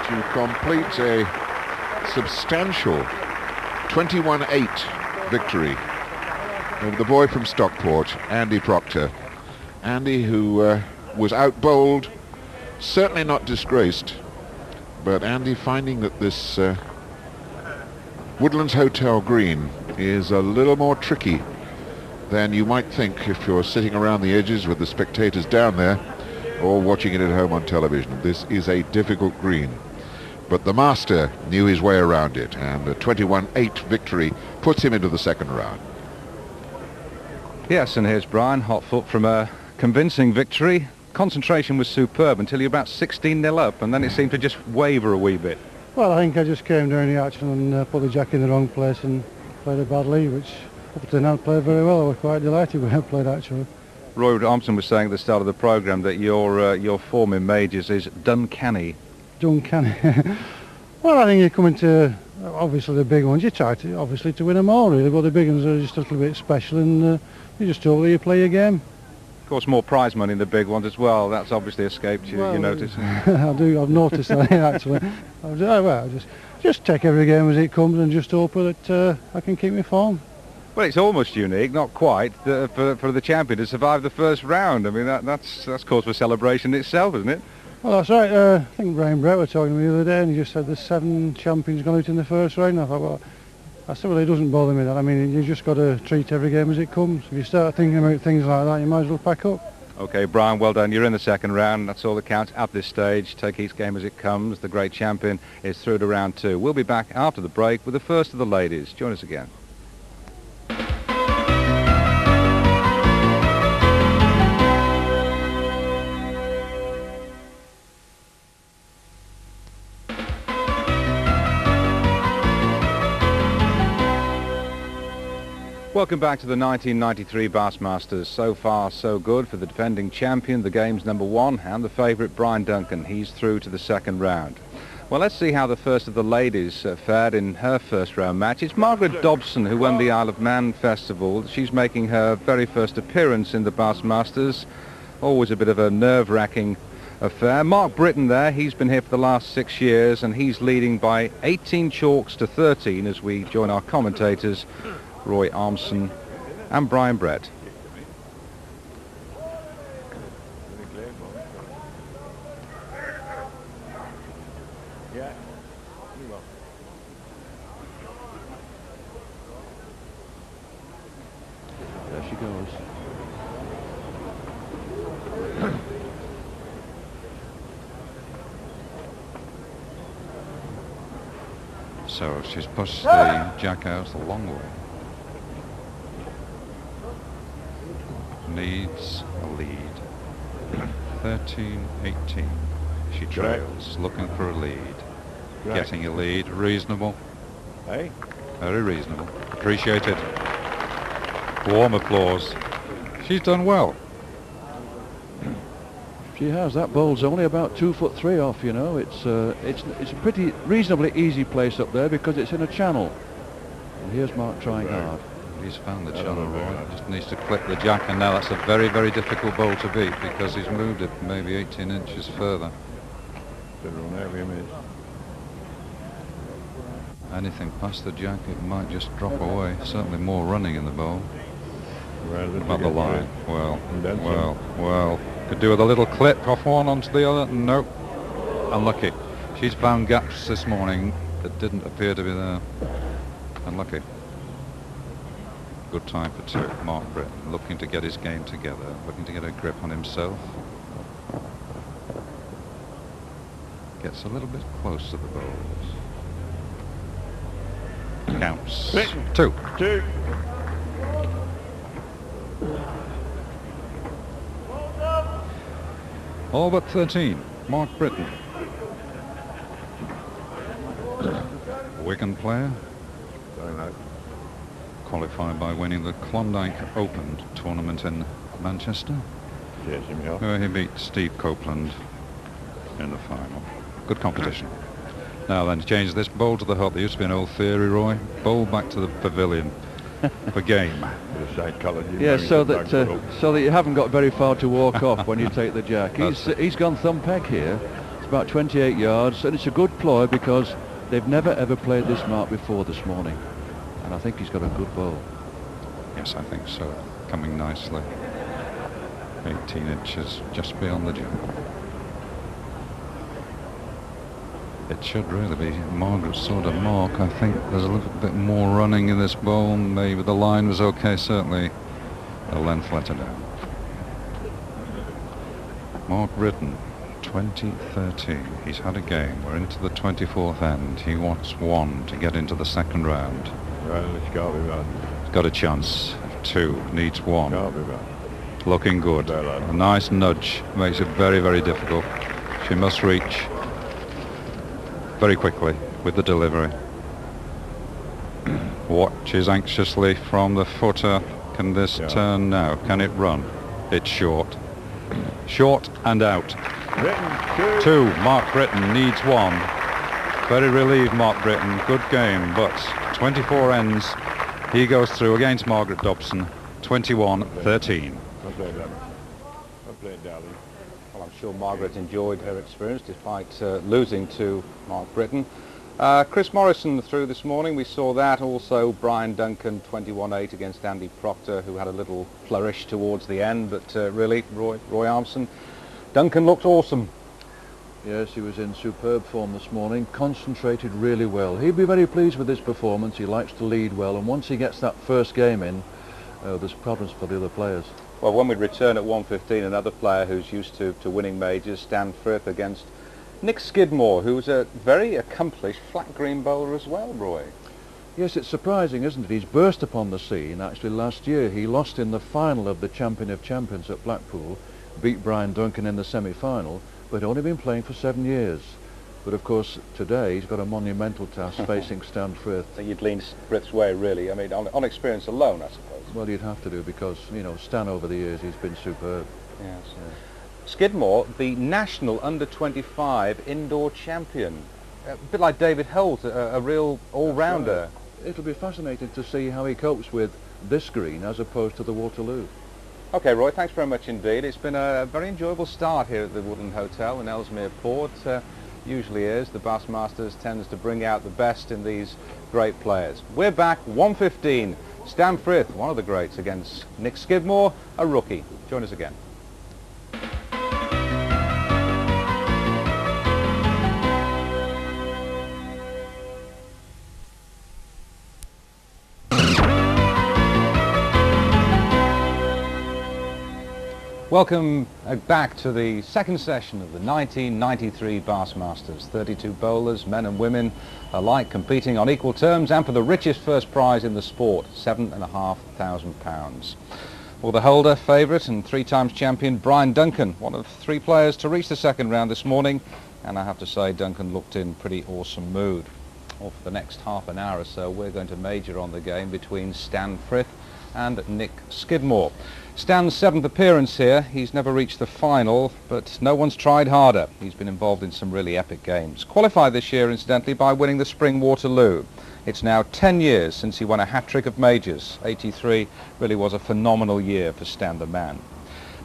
to complete a substantial 21-8 victory over the boy from Stockport, Andy Proctor. Andy, who was out-bowled, certainly not disgraced, but Andy finding that this Woodlands Hotel green is a little more tricky than you might think if you're sitting around the edges with the spectators down there or watching it at home on television. This is a difficult green, but the master knew his way around it, and a 21-8 victory puts him into the second round. Yes, and here's Brian, hot foot from a convincing victory. Concentration was superb until you're about 16-0 up, and then it seemed to just waver a wee bit. Well, I think I just came down the action and put the jack in the wrong place and played a bad lead, which up to now played very well. I was quite delighted with how I played, actually. Roy Thompson was saying at the start of the programme that your form in majors is Duncanny. Duncanny. Well, I think you're coming to, obviously, the big ones. You try to, obviously, to win them all, really, but the big ones are just a little bit special, and you just hope that you play your game. Of course, more prize money in the big ones as well. That's obviously escaped you, well, you notice. I've noticed that, actually. I just take every game as it comes and just hope that I can keep my form. Well, it's almost unique, not quite, for the champion to survive the first round. I mean, that's cause for celebration itself, isn't it? Well, that's right. I think Brian Brett was talking to me the other day, and he just said there's 7 champions gone out in the first round. I thought, well, I said, well, it doesn't bother me that. I mean, you just got to treat every game as it comes. If you start thinking about things like that, you might as well pack up. OK, Brian, well done. You're in the second round. That's all that counts at this stage. Take each game as it comes. The great champion is through to round 2. We'll be back after the break with the first of the ladies. Join us again. Welcome back to the 1993 Bassmasters. So far, so good for the defending champion, the game's #1, and the favourite Brian Duncan. He's through to the second round. Well, let's see how the first of the ladies fared in her first round match. It's Margaret Dobson who won the Isle of Man Festival. She's making her very first appearance in the Bassmasters. Always a bit of a nerve-wracking affair. Mark Britton there, he's been here for the last 6 years, and he's leading by 18 chalks to 13 as we join our commentators, Roy Armson and Brian Brett. There she goes. So she's pushed the jack out a long way. Needs a lead. 13-18. She trails, looking for a lead. Getting a lead. Reasonable. Hey? Very reasonable. Appreciate it. Warm applause. She's done well. She has. That bowl's only about 2'3" off, you know. It's a pretty reasonably easy place up there because it's in a channel. And here's Mark trying hard. He's found the channel, Roy. Just needs to clip the jack, and now that's a very, very difficult bowl to beat because he's moved it maybe 18 inches further. Anything past the jack, it might just drop away. Certainly more running in the bowl. About the line. Well. Could do with a little clip off one onto the other. Nope. Unlucky. She's found gaps this morning that didn't appear to be there. Unlucky. Good time for two. Mark Britton looking to get his game together, looking to get a grip on himself. Gets a little bit close to the bowls. Counts. Two. All but 13. Mark Britton. Wigan player. Very nice. Qualified by winning the Klondike Open tournament in Manchester. Yes, where he beat Steve Copeland in the final. Good competition. Now then, to change this bowl to the hut. There used to be an old theory, Roy. Bowl back to the pavilion for game. Yeah, so that you haven't got very far to walk off when you take the jack. He's gone thumb peg here. It's about 28 yards, and it's a good ploy because they've never ever played this mark before this morning. And I think he's got a good bowl. Yes, I think so. Coming nicely. 18 inches just beyond the jack. It should really be Margaret's sort of mark. I think there's a little bit more running in this bowl. Maybe the line was okay, certainly a length let her down. Mark Britton, 2013. He's had a game. We're into the 24th end. He wants one to get into the second round. It's got to be right. He's got a chance. Two, needs one. Got to be right. Looking good. A nice nudge makes it very, very difficult. She must reach very quickly with the delivery. Watches anxiously from the footer. Can this turn now? Can it run? It's short. Short and out. Britton, two. Mark Britton needs one. Very relieved, Mark Britton. Good game, but 24 ends. He goes through against Margaret Dobson. 21-13. Well, I'm sure Margaret enjoyed her experience despite losing to Mark Britton. Chris Morrison through this morning. We saw that. Also Brian Duncan 21-8 against Andy Proctor, who had a little flourish towards the end, but really Roy Armson. Duncan looked awesome. Yes, he was in superb form this morning, concentrated really well. He'd be very pleased with his performance. He likes to lead well, and once he gets that first game in, there's problems for the other players. Well, when we return at 1:15, another player who's used to winning majors, S Frith against Nick Skidmore, who's a very accomplished flat green bowler as well, Roy. Yes, it's surprising, isn't it? He's burst upon the scene. Actually, last year he lost in the final of the Champion of Champions at Blackpool, beat Brian Duncan in the semi-final, but only been playing for 7 years. But of course, today he's got a monumental task facing S Frith. So you'd lean Frith's way, really. I mean, on experience alone, I suppose. Well, you'd have to do because, you know, Stan over the years, he's been superb. Yes. Skidmore, the national under-25 indoor champion. A bit like David Holt, a real all-rounder. Right. It'll be fascinating to see how he copes with this green as opposed to the Waterloo. OK, Roy, thanks very much indeed. It's been a very enjoyable start here at the Woodland Hotel in Ellesmere Port. Usually is. The Bassmasters tends to bring out the best in these great players. We're back 1:15. S Frith, one of the greats, against Nick Skidmore, a rookie. Join us again. Welcome back to the second session of the 1993 Bassmasters. 32 bowlers, men and women alike, competing on equal terms and for the richest first prize in the sport, £7,500. Well, the holder, favourite and 3 times champion Brian Duncan, one of 3 players to reach the second round this morning, and I have to say Duncan looked in pretty awesome mood. Well, for the next half an hour or so we're going to major on the game between S Frith and Nick Skidmore. Stan's 7th appearance here. He's never reached the final, but no one's tried harder. He's been involved in some really epic games. Qualified this year, incidentally, by winning the Spring Waterloo. It's now 10 years since he won a hat-trick of majors. 83 really was a phenomenal year for Stan the man.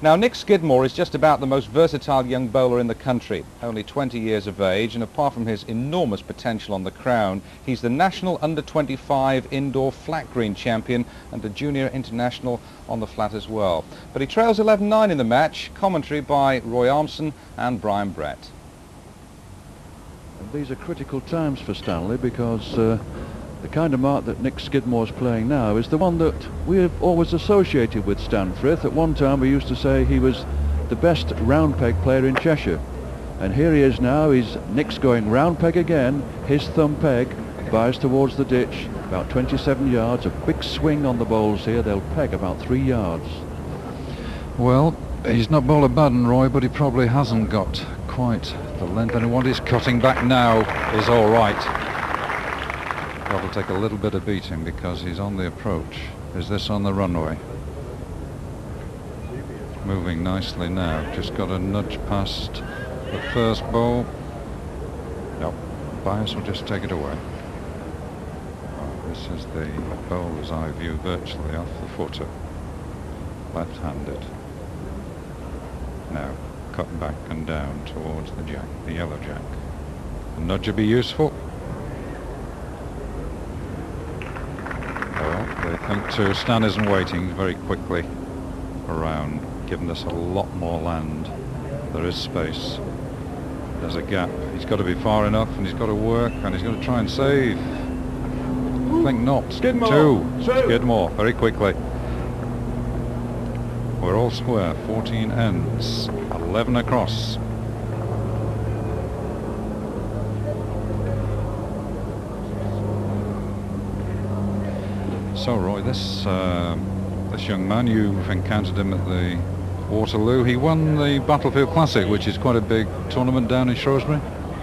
Now, Nick Skidmore is just about the most versatile young bowler in the country, only 20 years of age, and apart from his enormous potential on the crown, he's the national under-25 indoor flat green champion and a junior international on the flat as well. But he trails 11-9 in the match, commentary by Roy Armson and Brian Brett. And these are critical times for Stanley, because the kind of mark that Nick Skidmore's playing now is the one that we have always associated with Stan Frith. At one time we used to say he was the best round peg player in Cheshire. And here he is now. Nick's going round peg again. His thumb peg bias towards the ditch, about 27 yards. A big swing on the bowls here. They'll peg about 3 yards. Well, he's not bowler bad, Roy, but he probably hasn't got quite the length. And what he's cutting back now is all right. That'll take a little bit of beating because he's on the approach. Is this on the runway? Moving nicely now. Just got a nudge past the first bowl. Nope. Bias will just take it away. This is the bowler's eye view, virtually off the footer. Left-handed. Now cut back and down towards the jack, the yellow jack. The nudge will be useful. They think to Stan isn't waiting very quickly around, giving us a lot more land. There is space. There's a gap. He's got to be far enough, and he's got to work, and he's going to try and save. I think not. Skidmore. Two. Skidmore, very quickly. We're all square. 14 ends. 11 across. So Roy, this young man, you've encountered him at the Waterloo. He won the Battlefield Classic, which is quite a big tournament down in Shrewsbury.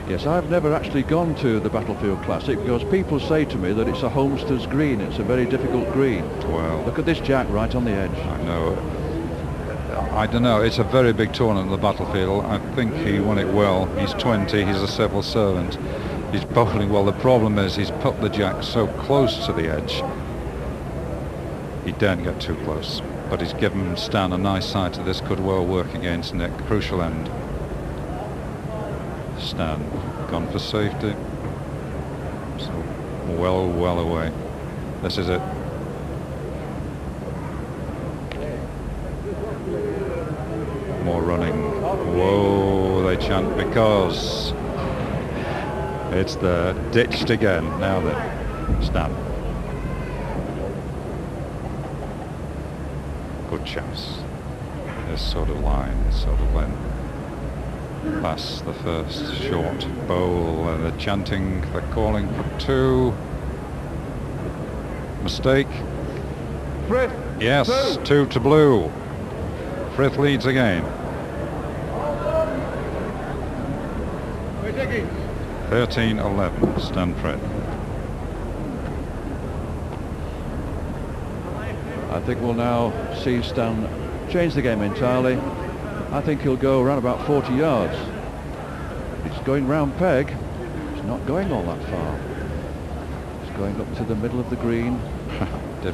Yes, I've never actually gone to the Battlefield Classic because people say to me that it's a Homestead's green. It's a very difficult green. Well, look at this jack right on the edge. I know. I don't know. It's a very big tournament, the Battlefield. I think he won it well. He's 20. He's a civil servant. He's bowling well. The problem is he's put the jack so close to the edge. He daren't get too close, but he's given Stan a nice side to this. Could well work against Nick. Crucial end. Stan gone for safety. So well away. This is it. More running. Whoa, they chant because it's the ditched again. Now then, Stan. Good chance. This sort of line, this sort of length. Past the first short bowl, they're chanting, they're calling for two. Mistake. Frith. Yes, two to blue. Frith leads again. 13-11, Stan Frith. I think we'll now see Stan change the game entirely. I think he'll go around about 40 yards. He's going round peg. He's not going all that far. He's going up to the middle of the green.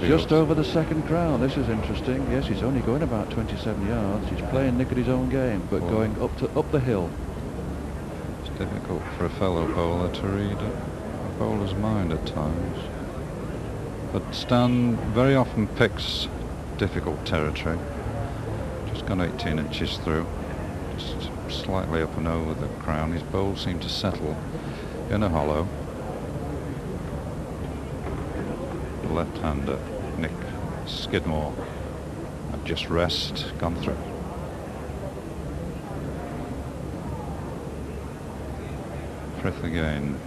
Just over the second crown. This is interesting. Yes, he's only going about 27 yards. He's playing Nick at his own game, but going up the hill. It's difficult for a fellow bowler to read a bowler's mind at times. But Stan very often picks difficult territory. Just gone 18 inches through. Just slightly up and over the crown. His bowls seem to settle in a hollow. The left-hander, Nick Skidmore. And just rest, gone through. Frith again.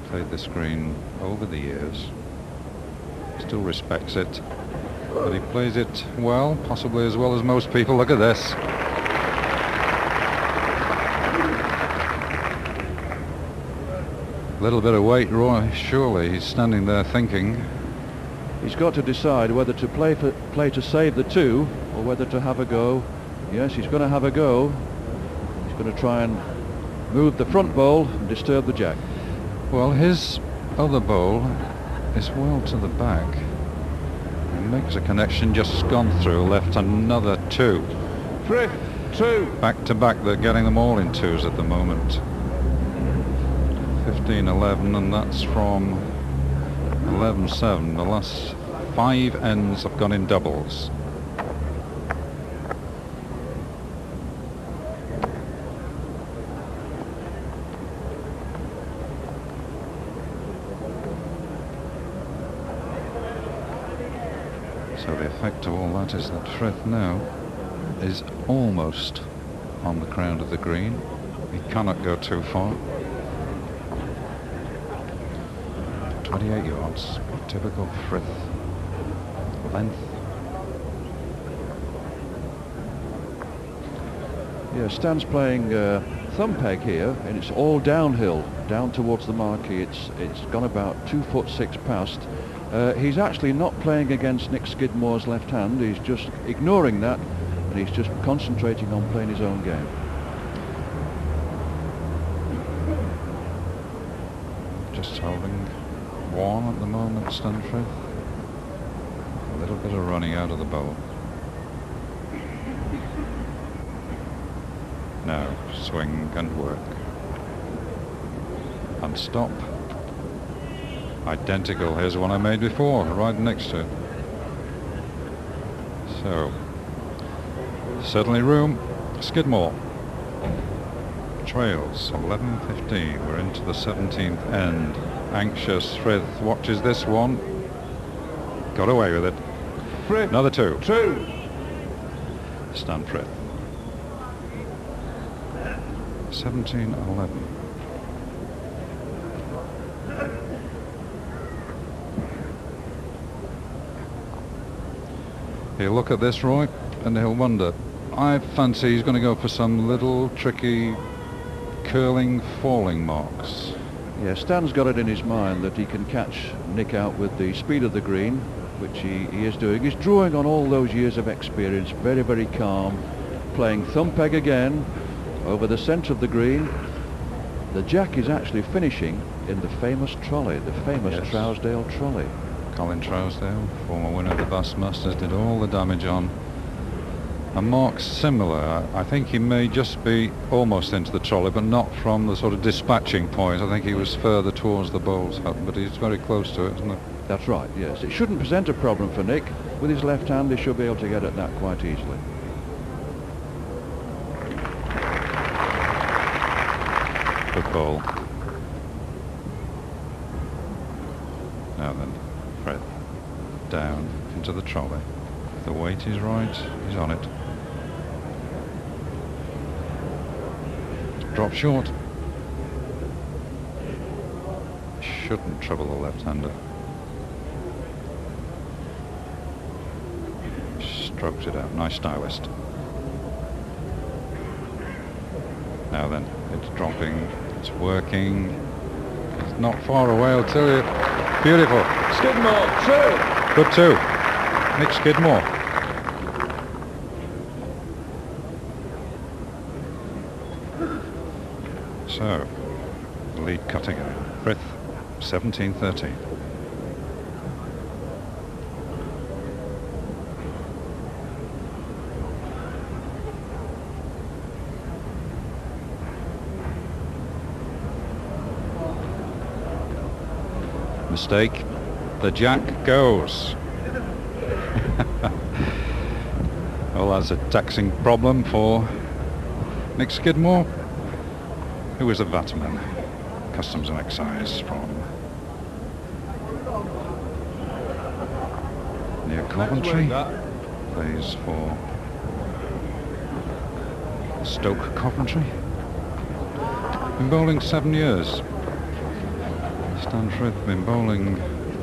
Played this green over the years. Still respects it, but he plays it well, possibly as well as most people. Look at this. A little bit of weight, Roy, surely. He's standing there thinking. He's got to decide whether to play to save the two or whether to have a go. Yes, he's going to have a go. He's going to try and move the front bowl and disturb the jack. Well, his other bowl is well to the back. He makes a connection, just gone through, left another two. Frith, 2. Back to back, they're getting them all in 2s at the moment. 15-11, and that's from 11-7. The last 5 ends have gone in doubles. So the effect of all that is that Frith now is almost on the crown of the green. He cannot go too far. 28 yards, typical Frith length. Yeah, Stan's playing thumb peg here, and it's all downhill, down towards the marquee. It's gone about 2 foot 6 past. He's actually not playing against Nick Skidmore's left hand. He's just ignoring that, and he's just concentrating on playing his own game. Just holding 1 at the moment, Stan Frith. A little bit of running out of the bowl. Now, swing and work. And stop. Identical, here's one I made before, right next to it. So, certainly room. Skidmore trails 11-15. We're into the 17th end. Anxious Frith watches this one. Got away with it. Frith, Another 2. 2. Stan Frith. 17-11. He'll look at this, Roy, and he'll wonder. I fancy he's going to go for some little tricky curling falling marks. Yeah, Stan's got it in his mind that he can catch Nick out with the speed of the green, which he is doing. He's drawing on all those years of experience, very, very calm, playing thumb peg again over the centre of the green. The jack is actually finishing in the famous trolley, the famous Trousdale trolley. Colin Trousdale, former winner of the Bassmasters, did all the damage on a mark similar. I think he may just be almost into the trolley, but not from the sort of dispatching point. I think he was further towards the bowls hut, but he's very close to it, isn't it? That's right, yes. It shouldn't present a problem for Nick. With his left hand, he should be able to get at that quite easily. Good ball. Now then, Frith down into the trolley. If the weight is right, he's on it. Drop short. Shouldn't trouble the left-hander. Stroked it out. Nice stylist. Now then, it's dropping. It's working. It's not far away, I'll tell you. Beautiful. Skidmore, 2. Good 2. Nick Skidmore. So, the lead cutting it. Frith, 17-13. Mistake. The jack goes. Well, that's a taxing problem for Nick Skidmore, who is a vatman, Customs and Excise from near Coventry. Plays for Stoke Coventry. Been bowling 7 years. Stan Frith been bowling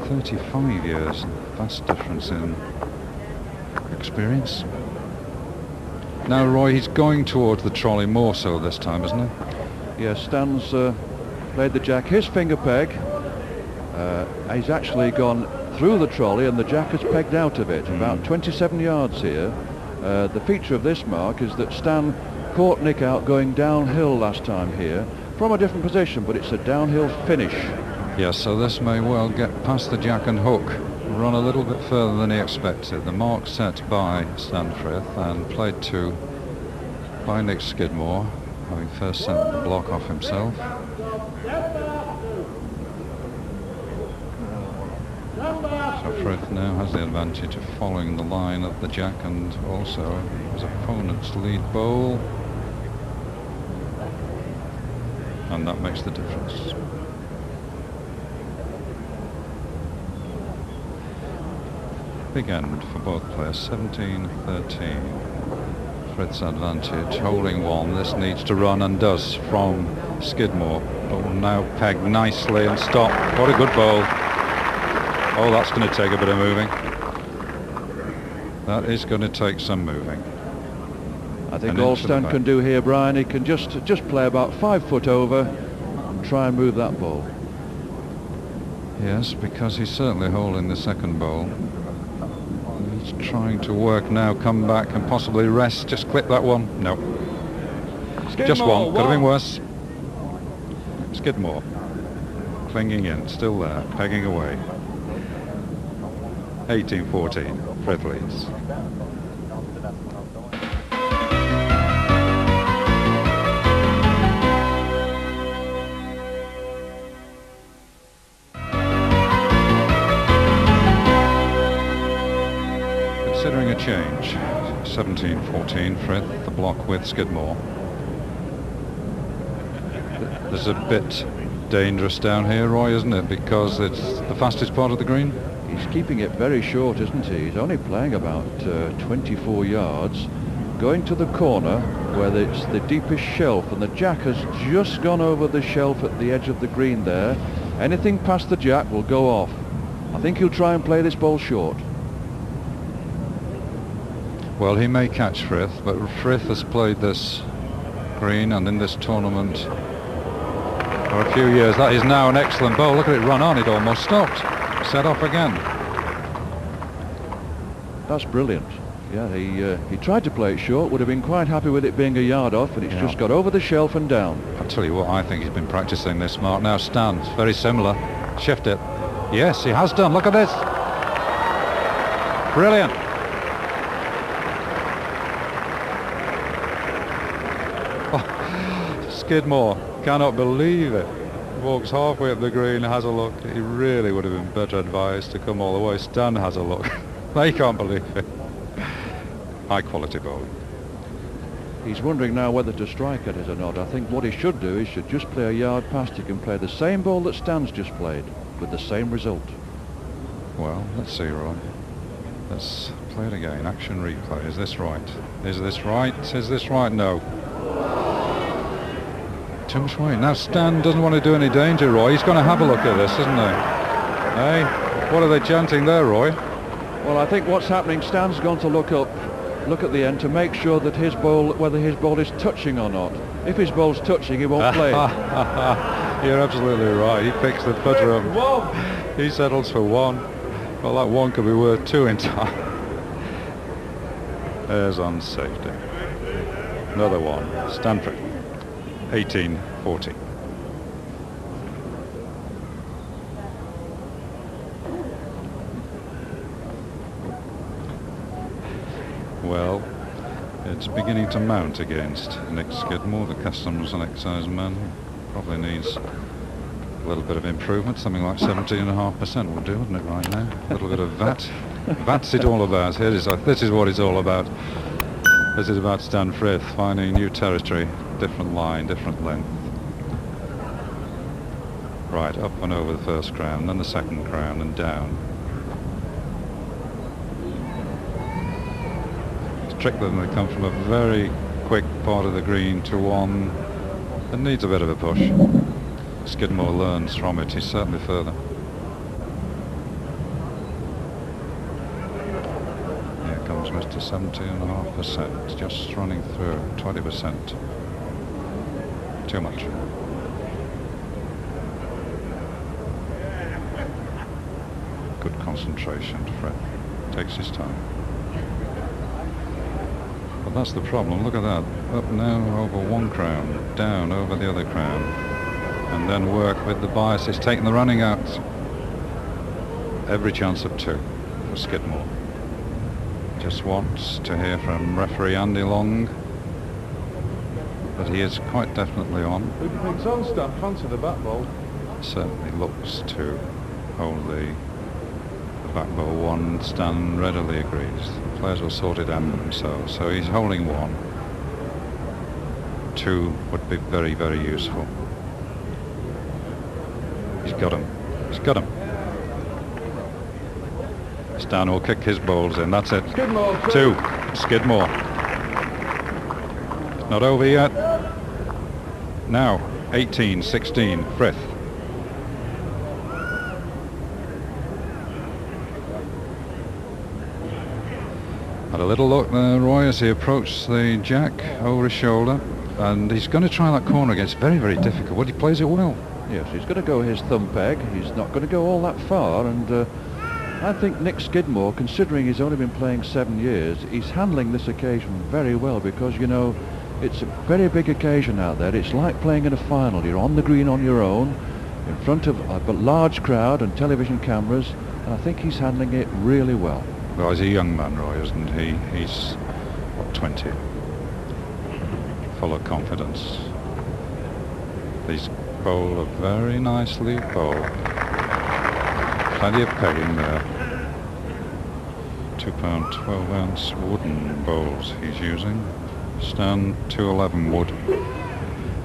35 years. Vast difference in experience. Now, Roy, he's going towards the trolley more so this time, isn't he? Yes, Stan's played the jack. His finger peg, he's actually gone through the trolley and the jack has pegged out of it, about 27 yards here. The feature of this mark is that Stan caught Nick out going downhill last time here from a different position, but it's a downhill finish. Yes, so this may well get past the jack and hook, run a little bit further than he expected. The mark set by Stan Frith and played to by Nick Skidmore, having first sent the block off himself. So Frith now has the advantage of following the line of the jack and also his opponent's lead bowl, and that makes the difference. Big end for both players, 17-13. Frith's advantage, holding one. This needs to run and does from Skidmore. But will now peg nicely and stop. What a good bowl. Oh, that's going to take a bit of moving. That is going to take some moving. I think all Stan can do here, Brian, he can just play about 5 foot over and try and move that ball. Yes, because he's certainly holding the second bowl. He's trying to work now, come back and possibly rest. Just clip that one. No. Skidmore, just one. Could have been worse. Skidmore clinging in, still there, pegging away. 18-14. Frith leads. Considering a change, 17-14 Frith, the block with Skidmore. There's a bit dangerous down here, Roy, isn't it? Because it's the fastest part of the green. He's keeping it very short, isn't he? He's only playing about 24 yards, going to the corner where it's the deepest shelf, and the jack has just gone over the shelf at the edge of the green there. Anything past the jack will go off. I think he'll try and play this ball short. Well, he may catch Frith, but Frith has played this green and in this tournament for a few years. That is now an excellent bowl. Look at it run on. It almost stopped. Set off again. That's brilliant. Yeah, he tried to play it short, would have been quite happy with it being a yard off, and it's just got over the shelf and down. I'll tell you what, I think he's been practicing this, Mark. Now stands, very similar. Shift it. Yes, he has done. Look at this. Brilliant. Oh, Skidmore cannot believe it. Walks halfway up the green, has a look. He really would have been better advised to come all the way. Stan has a look. They can't believe it. High quality bowling. He's wondering now whether to strike at it or not. I think what he should do is should just play a yard past. He can play the same ball that Stan's just played with the same result. Well, let's see, Roy. Let's play it again. Action replay. Is this right? Is this right? Is this right? No. Too much weight. Now Stan doesn't want to do any danger, Roy. He's going to have a look at this, isn't he? Hey, what are they chanting there, Roy? Well, I think what's happening, Stan's going to look at the end to make sure that his ball, whether his ball is touching or not. If his ball's touching, he won't play it. You're absolutely right. He picks the putter up. He settles for one. Well, that one could be worth two in time. There's on safety. Another one. Stanford. 18-40. Well, it's beginning to mount against Nick Skidmore, the Customs and Excise man. Probably needs a little bit of improvement, something like 17.5% will do, wouldn't it, right now? A little bit of VAT. VAT's it all about. This is what it's all about. This is about Stan Frith finding new territory, different line, different length. Right, up and over the first crown, then the second crown, and down. It's a trick that they come from a very quick part of the green to one that needs a bit of a push. Skidmore learns from it. He's certainly further. Here comes Mr. 17.5%, just running through 20%. Too much. Good concentration, Fred. Takes his time. But that's the problem. Look at that. Up now over one crown, down over the other crown, and then work with the biases, taking the running out. Every chance of two for Skidmore. Just wants to hear from referee Andy Long. but he is quite definitely on. Who do you think's on, Stan? Fancy the back ball? Certainly looks to hold the back ball one. Stan readily agrees. The players will sort it out for themselves. So he's holding one. Two would be very, very useful. He's got him. He's got him. Stan will kick his bowls in. That's it. Skidmore. Two. Skidmore. Not over yet. Now, 18-16, Frith. Had a little look there, Roy, as he approached the jack over his shoulder. And he's going to try that corner again. It's very, very difficult, but he plays it well. Yes, he's going to go his thumb peg. He's not going to go all that far, and I think Nick Skidmore, considering he's only been playing 7 years, he's handling this occasion very well, because, you know, it's a very big occasion out there. It's like playing in a final. You're on the green on your own, in front of a large crowd and television cameras, and I think he's handling it really well. Well, he's a young man, Roy, isn't he? He's, what, 20? Full of confidence. He's bowled very nicely bowled. Plenty of pegging there. £2 12-ounce wooden bowls he's using. Stan 211 wood.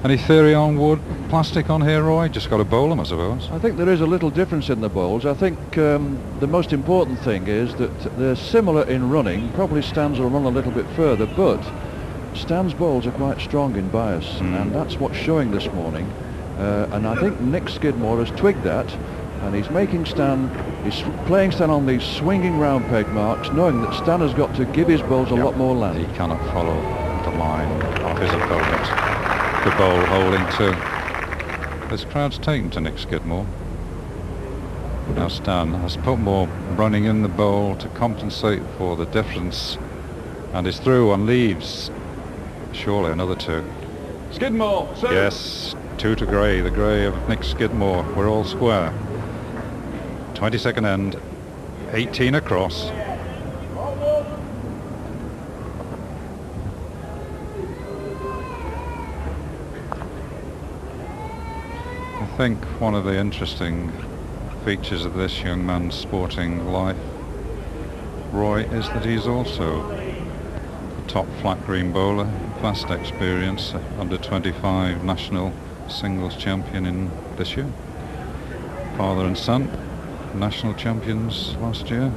Any theory on wood, plastic on here, Roy? Just got to bowl them, I suppose. I think there is a little difference in the bowls. I think the most important thing is that they're similar in running. Probably Stan's will run a little bit further, but Stan's bowls are quite strong in bias, and that's what's showing this morning. And I think Nick Skidmore has twigged that, and he's making Stan, he's playing Stan on these swinging round peg marks, knowing that Stan has got to give his bowls a lot more land. He cannot follow the line of his opponent. The bowl holding too. This crowd's taken to Nick Skidmore. Now Stan has put more running in the bowl to compensate for the difference, and is through and leaves surely another two. Skidmore. Sir. Yes, 2 to grey, the grey of Nick Skidmore. We're all square. 22nd end, 18 across. I think one of the interesting features of this young man's sporting life, Roy, is that he's also a top flat green bowler, vast experience, under 25 national singles champion in this year. Father and son, national champions last year,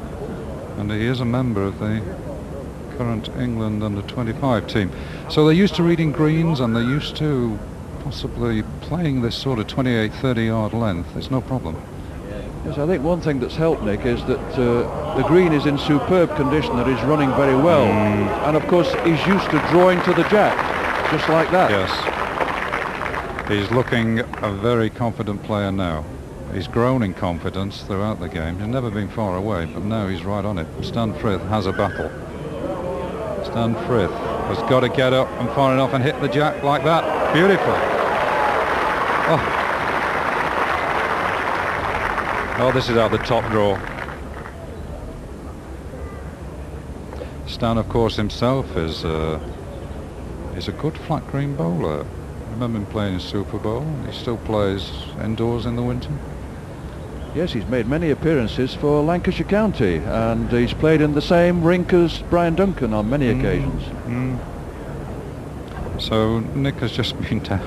and he is a member of the current England under 25 team. So they're used to reading greens, and they're used to possibly playing this sort of 28-30 yard length. It's no problem. Yes, I think one thing that's helped Nick is that the green is in superb condition, that he's running very well, and of course he's used to drawing to the jack, just like that. Yes, he's looking a very confident player now. He's grown in confidence throughout the game. He's never been far away, but now he's right on it. Stan Frith has a battle. Stan Frith has got to get up and far enough and hit the jack like that. Beautiful. Oh, this is out the top draw. Stan, of course, himself is a good flat green bowler. I remember him playing in Super Bowl. He still plays indoors in the winter. Yes, he's made many appearances for Lancashire County, and he's played in the same rink as Brian Duncan on many occasions. So Nick has just been down.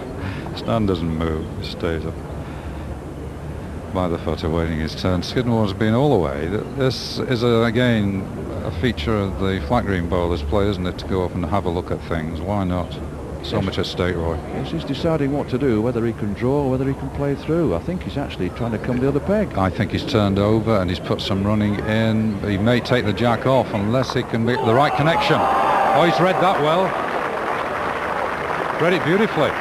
Stan doesn't move, he stays up by the foot awaiting his turn. Skidmore's been all the way. This is again a feature of the flat green bowlers play, isn't it, to go up and have a look at things? Why not? So much at stake, Roy. Yes, he's deciding what to do, whether he can draw or whether he can play through. I think he's actually trying to come the other peg. I think he's turned over and he's put some running in. He may take the jack off unless he can make the right connection. Oh, he's read that well. Read it beautifully.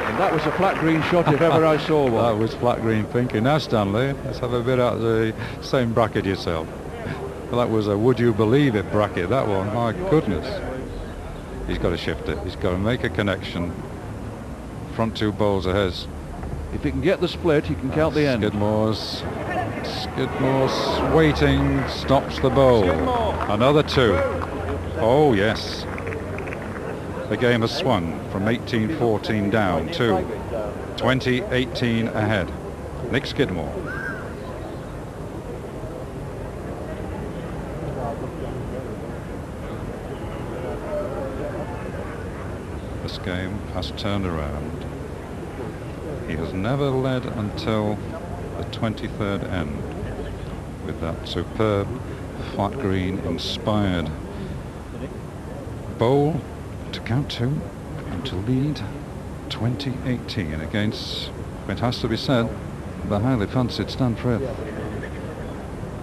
And that was a flat green shot if ever I saw one. That was flat green thinking. Now, Stanley, let's have a bit out of the same bracket yourself. Well, that was a would you believe it bracket, that one. My goodness. He's got to shift it. He's got to make a connection. Front two bowls are his. If he can get the split, he can count the end. Skidmore's waiting, stops the bowl. Another two. Oh, yes. the game has swung from 18-14 down to 20-18 ahead. Nick Skidmore. This game has turned around. He has never led until the 23rd end with that superb flat green inspired bowl to count to and to lead 20-18 against, it has to be said, the highly fancied Stan Frith.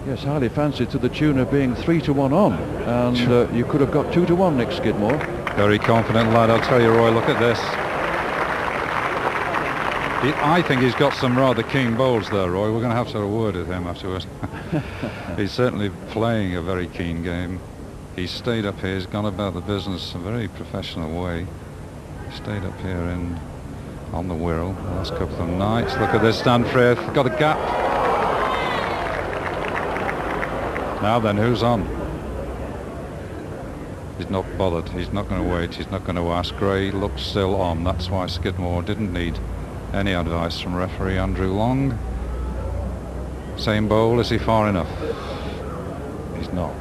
Yes, highly fancied to the tune of being 3-1 on, and you could have got 2-1, Nick Skidmore. Very confident lad, I'll tell you, Roy, look at this. I think he's got some rather keen bowls there, Roy. We're going to have to have a word with him afterwards. He's certainly playing a very keen game. He's stayed up here, he's gone about the business a very professional way. Stayed up here on the Wirral the last couple of nights. Look at this, Stan Frith, got a gap. Now then, who's on? He's not bothered, he's not going to wait, he's not going to ask. Gray looks still on, that's why Skidmore didn't need any advice from referee Andrew Long. Same bowl, is he far enough? He's not.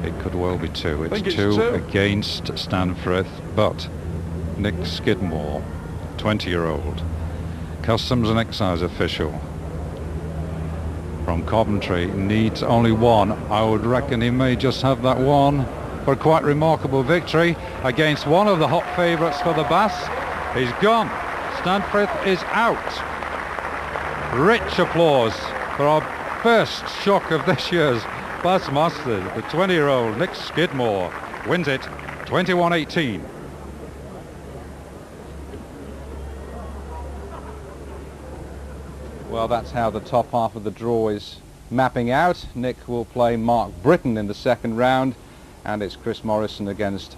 It could well be two. It's two against Stan Frith, but Nick Skidmore, 20-year-old, Customs and Excise official from Coventry, needs only one. I would reckon he may just have that one for a quite remarkable victory against one of the hot favourites for the Bass. He's gone. Stan Frith is out. Rich applause for our first shock of this year's Bass Masters. The 20-year-old Nick Skidmore wins it 21-18. Well, that's how the top half of the draw is mapping out. Nick will play Mark Britton in the second round, and it's Chris Morrison against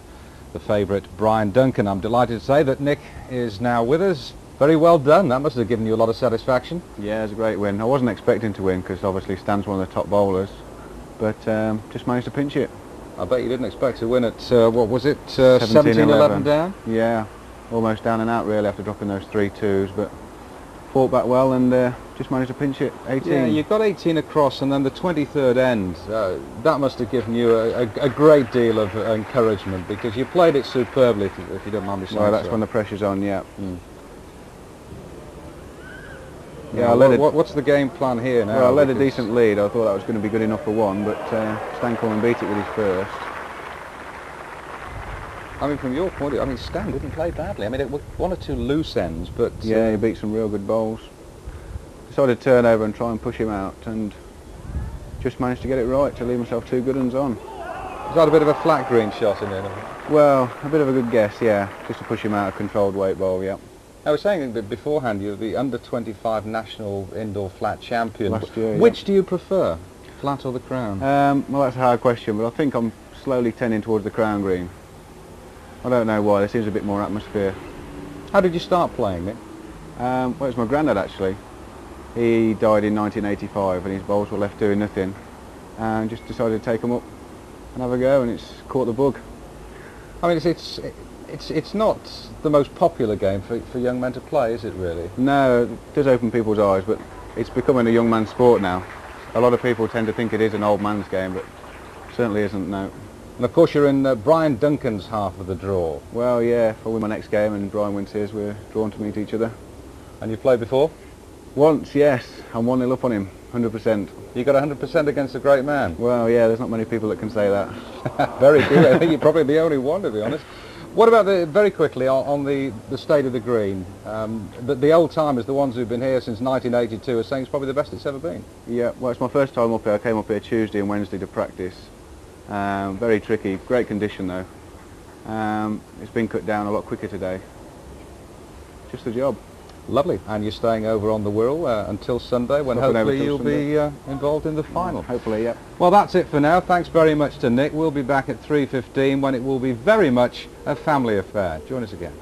the favourite Brian Duncan. I'm delighted to say that Nick is now with us. Very well done. That must have given you a lot of satisfaction. Yeah, it's a great win. I wasn't expecting to win because obviously Stan's one of the top bowlers, but just managed to pinch it. I bet you didn't expect to win at, what was it, 17-11 down? Yeah, almost down and out really after dropping those 3 twos, but fought back well and just managed to pinch it, 18. Yeah, you got 18 across, and then the 23rd end, that must have given you a great deal of encouragement, because you played it superbly, if you don't mind me saying. Well, that's when the pressure's on, yeah. Yeah, what's the game plan here now? Well, I led a decent lead. I thought that was going to be good enough for one, but Stan come and beat it with his first. I mean, from your point of view, I mean, Stan didn't play badly. I mean, it was 1 or 2 loose ends, but... Yeah, he beat some real good bowls. Decided to turn over and try and push him out, and just managed to get it right to leave himself 2 good ones on. Was that a bit of a flat green shot in there? Well, a bit of a good guess, yeah. Just to push him out, a controlled weight bowl, yeah. I was saying that beforehand, you're the under-25 national indoor flat champion. Last year, Which do you prefer, flat or the Crown? Well, that's a hard question, but I think I'm slowly tending towards the Crown green. I don't know why, there seems a bit more atmosphere. How did you start playing it? Well, it was my granddad actually. He died in 1985 and his bowls were left doing nothing, and just decided to take them up and have a go, and it's caught the bug. I mean, it's not the most popular game for young men to play, is it really? No, it does open people's eyes, but it's becoming a young man's sport now. A lot of people tend to think it is an old man's game, but it certainly isn't, no. And of course you're in Brian Duncan's half of the draw. Well, yeah, if I win my next game and Brian wins his, we're drawn to meet each other. And you've played before? Once, yes. I'm 1-0 up on him, 100%. You got 100% against a great man? Well, yeah, there's not many people that can say that. Very good. I think you're probably the only one, to be honest. What about, very quickly, on the state of the green? The old timers, the ones who've been here since 1982, are saying it's probably the best it's ever been. Yeah, well, it's my first time up here. I came up here Tuesday and Wednesday to practice. Very tricky, great condition though. It's been cut down a lot quicker today. Just the job. Lovely. And you're staying over on the Wirral until Sunday, when hopefully you'll be involved in the final. Hopefully, yeah. Well, that's it for now. Thanks very much to Nick. We'll be back at 3:15 when it will be very much a family affair. Join us again.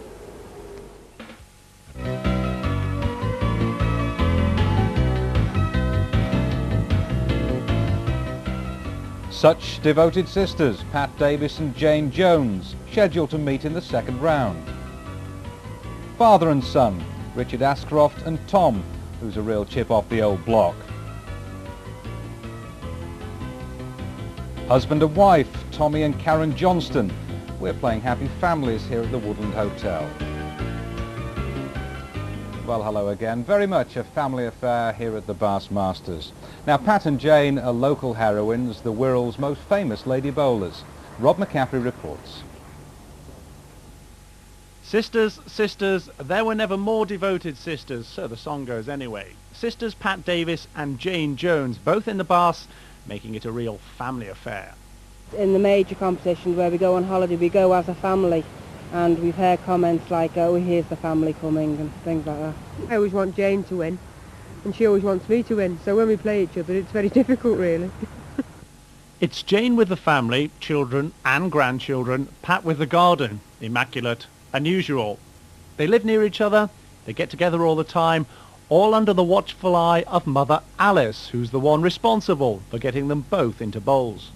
Such devoted sisters, Pat Davies and Jane Jones, scheduled to meet in the second round. Father and son, Richard Ascroft and Tom, who's a real chip off the old block. Husband and wife, Tommy and Karen Johnston. We're playing Happy Families here at the Woodland Hotel. Well, hello again. Very much a family affair here at the Bassmasters. Now, Pat and Jane are local heroines, the Wirral's most famous lady bowlers. Rob McCaffrey reports. Sisters, sisters, there were never more devoted sisters, so the song goes anyway. Sisters Pat Davies and Jane Jones, both in the Bass, making it a real family affair. In the major competitions where we go on holiday, we go as a family, and we've heard comments like, oh, here's the family coming, and things like that. I always want Jane to win, and she always wants me to win, so when we play each other, it's very difficult, really. It's Jane with the family, children and grandchildren, Pat with the garden, immaculate, unusual. They live near each other, they get together all the time, all under the watchful eye of Mother Alice, who's the one responsible for getting them both into bowls.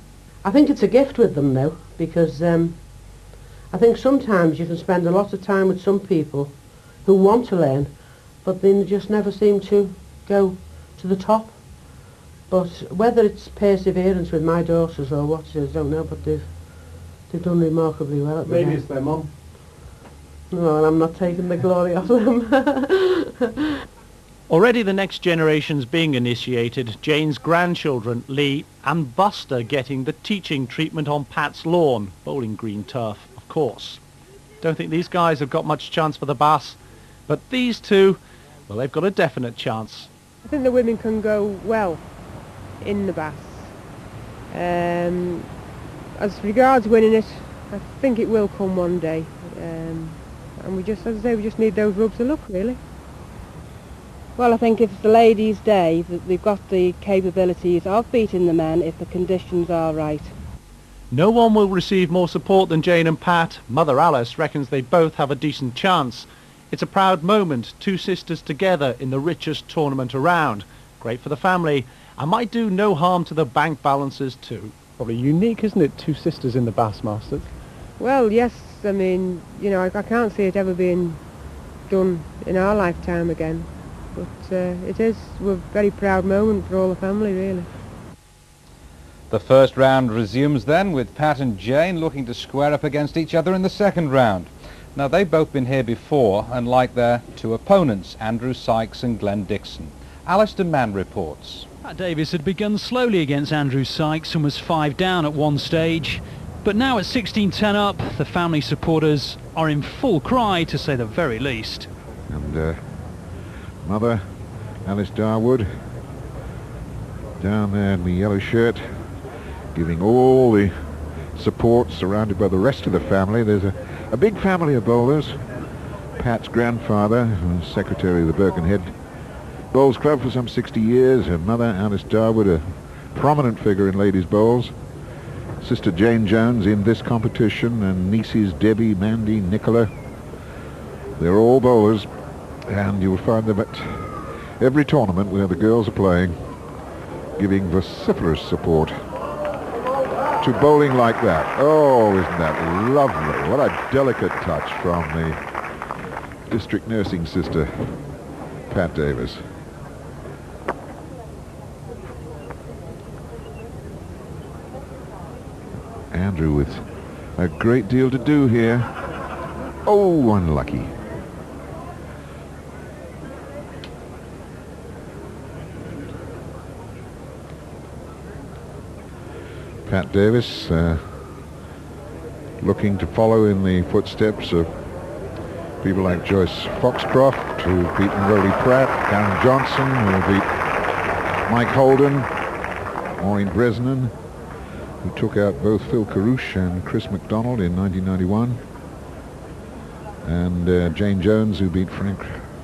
I think it's a gift with them now, because I think sometimes you can spend a lot of time with some people who want to learn, but they just never seem to go to the top. But whether it's perseverance with my daughters or what it is, I don't know, but they've done remarkably well at the Maybe game. it's their mum. No, I'm not taking the glory off them. Already the next generation's being initiated, Jane's grandchildren, Lee and Buster, getting the teaching treatment on Pat's lawn, bowling green turf, of course. Don't think these guys have got much chance for the Bass, but these two, well, they've got a definite chance. I think the women can go well in the Bass. As regards winning it, I think it will come one day. And we just, as I say, we just need those rubs of luck, really. Well, I think if it's the ladies' day, that they've got the capabilities of beating the men if the conditions are right. No one will receive more support than Jane and Pat. Mother Alice reckons they both have a decent chance. It's a proud moment, two sisters together in the richest tournament around. Great for the family, and might do no harm to the bank balances too. Probably unique, isn't it? Two sisters in the Bassmasters. Well, yes, I mean, you know, I can't see it ever being done in our lifetime again. But it is a very proud moment for all the family, really. The first round resumes then, with Pat and Jane looking to square up against each other in the second round. Now, they've both been here before, and like their two opponents, Andrew Sykes and Glyn Cookson. Alistair Mann reports. Pat Davies had begun slowly against Andrew Sykes and was 5 down at one stage. But now at 16-10 up, the family supporters are in full cry, to say the very least. And Mother Alice Darwood down there in the yellow shirt, giving all the support, surrounded by the rest of the family. There's a big family of bowlers. Pat's grandfather, who was secretary of the Birkenhead Bowls Club for some 60 years. Her mother, Alice Darwood, a prominent figure in ladies' bowls. Sister Jane Jones in this competition, and nieces Debbie, Mandy, Nicola. They're all bowlers, and you'll find them at every tournament where the girls are playing, giving vociferous support to bowling like that. Oh, isn't that lovely? What a delicate touch from the district nursing sister, Pat Davies. Andrew with a great deal to do here. Oh, unlucky. Pat Davies looking to follow in the footsteps of people like Joyce Foxcroft, who've beaten Rowley Pratt, Karen Johnson, who beat Mike Holden, Maureen Bresnan, who took out both Phil Carouche and Chris MacDonald in 1991, and Jane Jones, who beat Frank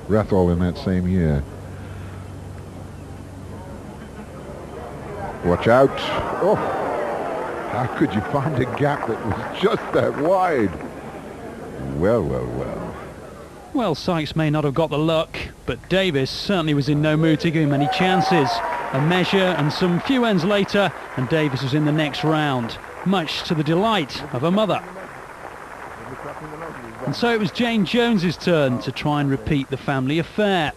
Rathall in that same year. Watch out. Oh, how could you find a gap that was just that wide? Well, well, well. Well, Sykes may not have got the luck, but Davies certainly was in no mood to give him any chances. A measure and some few ends later, and Davies was in the next round, much to the delight of her mother. And so it was Jane Jones's turn to try and repeat the family affair.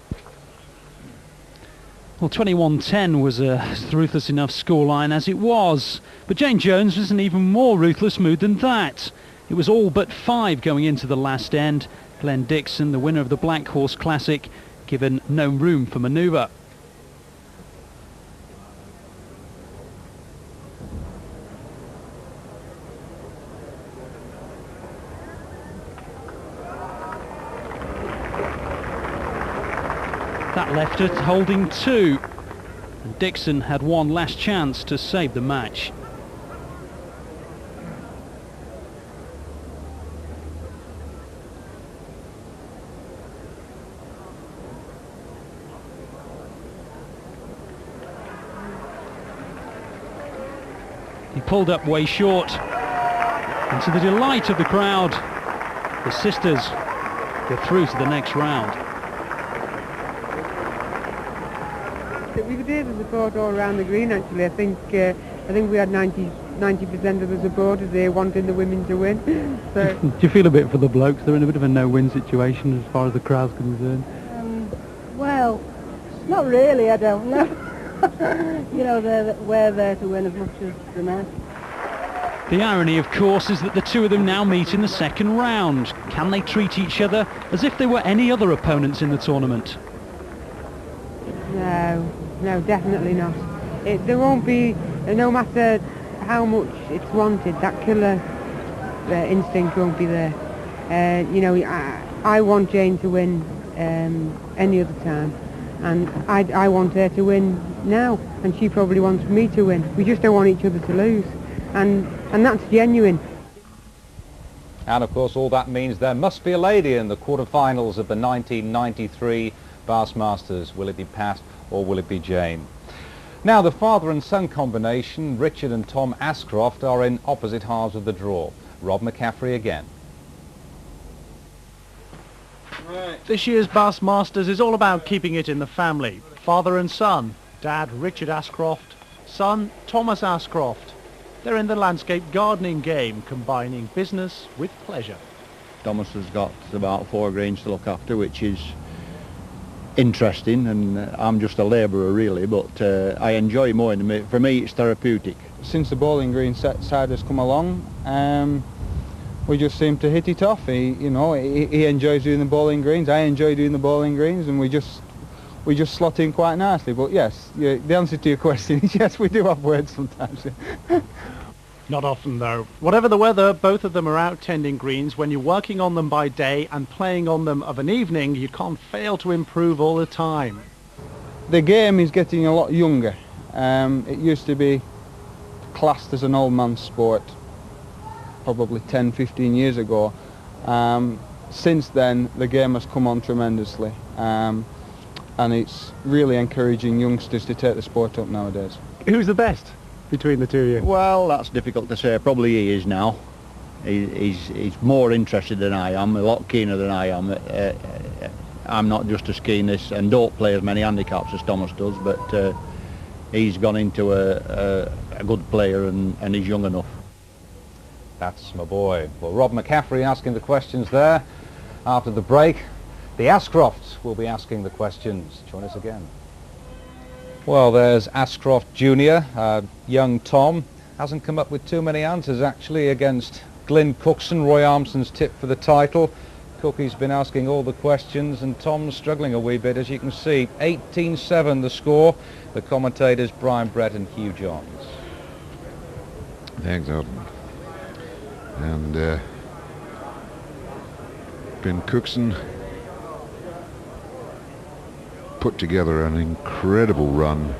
Well, 21-10 was a ruthless enough scoreline as it was, but Jane Jones was in an even more ruthless mood than that. It was all but 5 going into the last end. Glyn Dixon, the winner of the Black Horse Classic, given no room for manoeuvre. That left her holding 2, and Dixon had one last chance to save the match. He pulled up way short, and to the delight of the crowd, the sisters go through to the next round. We were there to support all around the green actually. I think we had 90% of the supporters there wanting the women to win. So do you feel a bit for the blokes? They're in a bit of a no-win situation as far as the crowd's concerned. Well, not really, I don't know. You know, we're there to win as much as the men. The irony, of course, is that the two of them now meet in the second round. Can they treat each other as if they were any other opponents in the tournament? No, definitely not. There won't be, no matter how much it's wanted, that killer instinct won't be there. You know, I want Jane to win any other time, and I want her to win now, and she probably wants me to win. We just don't want each other to lose, and that's genuine. And of course all that means there must be a lady in the quarterfinals of the 1993 Bassmasters. Will it be Pat or will it be Jane? Now the father and son combination, Richard and Tom Ascroft, are in opposite halves of the draw. Rob McCaffrey again. This year's Bassmasters is all about keeping it in the family. Father and son, Dad Richard Ascroft, son Thomas Ascroft. They're in the landscape gardening game, combining business with pleasure. Thomas has got about 4 greens to look after, which is interesting, and I'm just a labourer really, but I enjoy mowing them. For me it's therapeutic. Since the bowling green side has come along, we just seem to hit it off. He enjoys doing the bowling greens, I enjoy doing the bowling greens, and we just slot in quite nicely. But yes, the answer to your question is yes, we do have words sometimes. Not often though. Whatever the weather, both of them are out tending greens. When you're working on them by day and playing on them of an evening, you can't fail to improve all the time. The game is getting a lot younger. It used to be classed as an old man's sport probably 10-15 years ago. Since then the game has come on tremendously, and it's really encouraging youngsters to take the sport up nowadays. Who's the best between the two of you? Well, that's difficult to say. Probably he is now. He's more interested than I am, a lot keener than I am. I'm not just as keen as, and don't play as many handicaps as Thomas does, but he's gone into a good player and he's young enough. That's my boy. Well, Rob McCaffrey asking the questions there. After the break, the Ascrofts will be asking the questions. Join us again. Well, there's Ascroft Jr. Young Tom hasn't come up with too many answers actually against Glyn Cookson, Roy Armson's tip for the title. Cookie's been asking all the questions and Tom's struggling a wee bit, as you can see. 18-7 the score. The commentators Brian Brett and Hugh Johns. Thanks, Alton. And Glyn Cookson put together an incredible run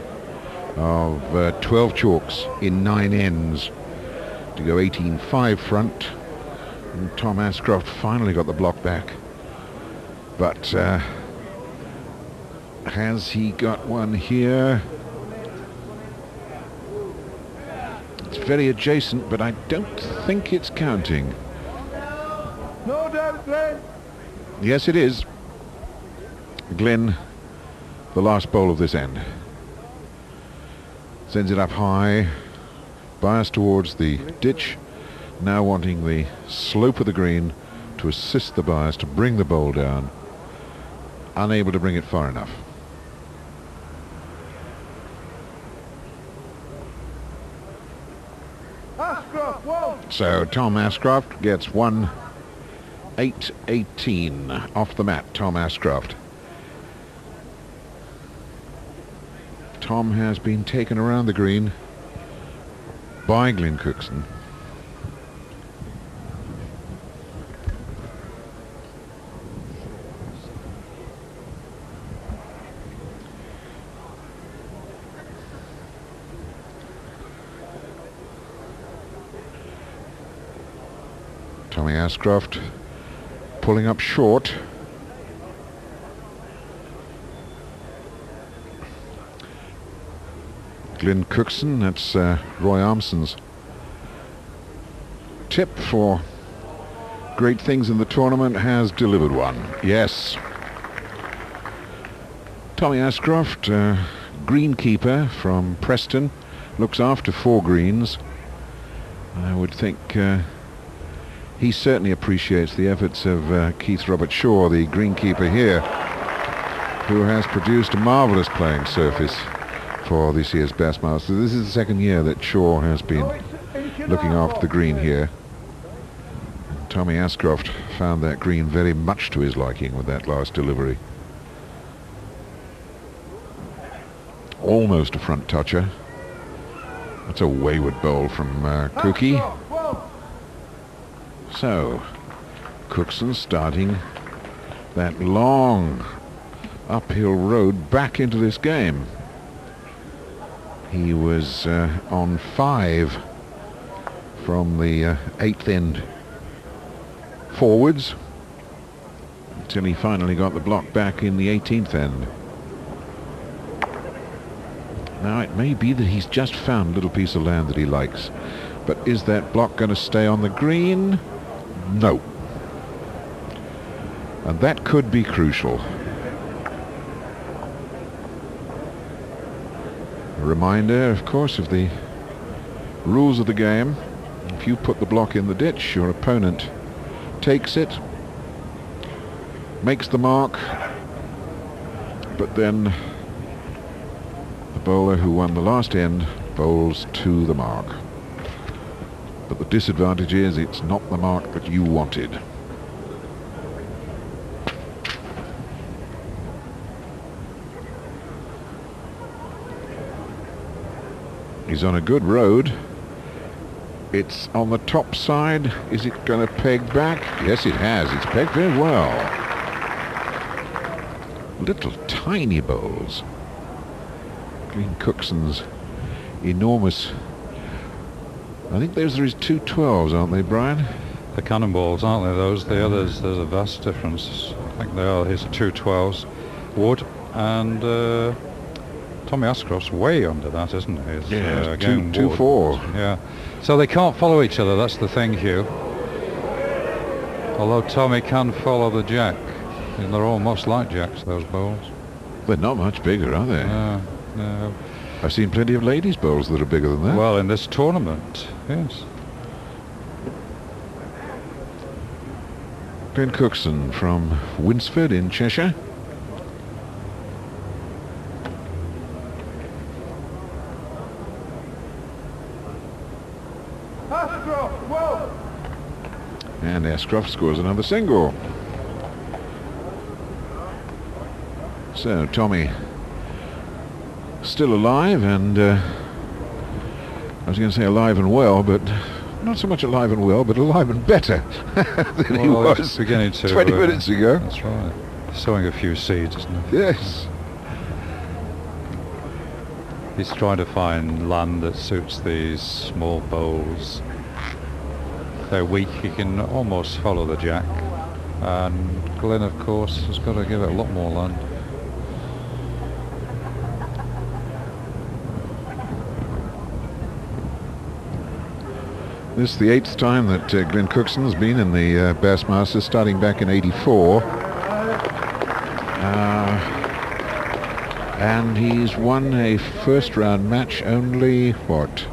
of 12 chalks in 9 ends to go 18-5 front, and Tom Ascroft finally got the block back. But has he got one here? It's very adjacent, but I don't think it's counting. No doubt, Glyn. Yes, it is. Glyn, the last bowl of this end. Sends it up high, bias towards the ditch, now wanting the slope of the green to assist the bias to bring the bowl down. Unable to bring it far enough. So Tom Ascroft gets 1-8-18 off the mat. Tom Ascroft. Tom has been taken around the green by Glyn Cookson. Tommy Ascroft pulling up short. Glyn Cookson, that's Roy Armson's tip for great things in the tournament, has delivered one. Yes. Tommy Ascroft, greenkeeper from Preston, looks after 4 greens. I would think he certainly appreciates the efforts of Keith Robert Shaw, the greenkeeper here, who has produced a marvellous playing surface for this year's Bassmasters. This is the second year that Shaw has been looking after the green here. And Tommy Ascroft found that green very much to his liking with that last delivery. Almost a front toucher. That's a wayward bowl from Cookie. So, Cookson starting that long uphill road back into this game. He was on 5 from the 8th end forwards until he finally got the block back in the 18th end. Now it may be that he's just found a little piece of land that he likes, but is that block going to stay on the green? No. And that could be crucial. A reminder, of course, of the rules of the game. If you put the block in the ditch, your opponent takes it, makes the mark, but then the bowler who won the last end bowls to the mark. But the disadvantage is it's not the mark that you wanted. He's on a good road. It's on the top side. Is it going to peg back? Yes, it has. It's pegged very well. Little tiny bowls. Glyn Cookson's enormous. I think those are his 212s, aren't they, Brian? The cannonballs, aren't they? Those, the others, there's a vast difference. I think they are his 212s. Wood and Tommy Ascroft's way under that, isn't he? Yeah, again, 2-4. Yeah. So they can't follow each other, that's the thing, Hugh. Although Tommy can follow the jack. And they're almost like jacks, those bowls. They're not much bigger, are they? No. I've seen plenty of ladies' bowls that are bigger than that. Well, in this tournament, yes. Glyn Cookson from Winsford in Cheshire. And Ashcroft scores another single. So Tommy still alive, and I was going to say alive and well, but not so much alive and well, but alive and better than he was beginning to 20 minutes ago. That's right. Sowing a few seeds, isn't he? Yes. He's trying to find land that suits these small bowls. They're weak, he can almost follow the jack, and Glyn, of course, has got to give it a lot more land. This is the 8th time that Glyn Cookson has been in the Bassmasters, starting back in '84. And he's won a first round match only, what,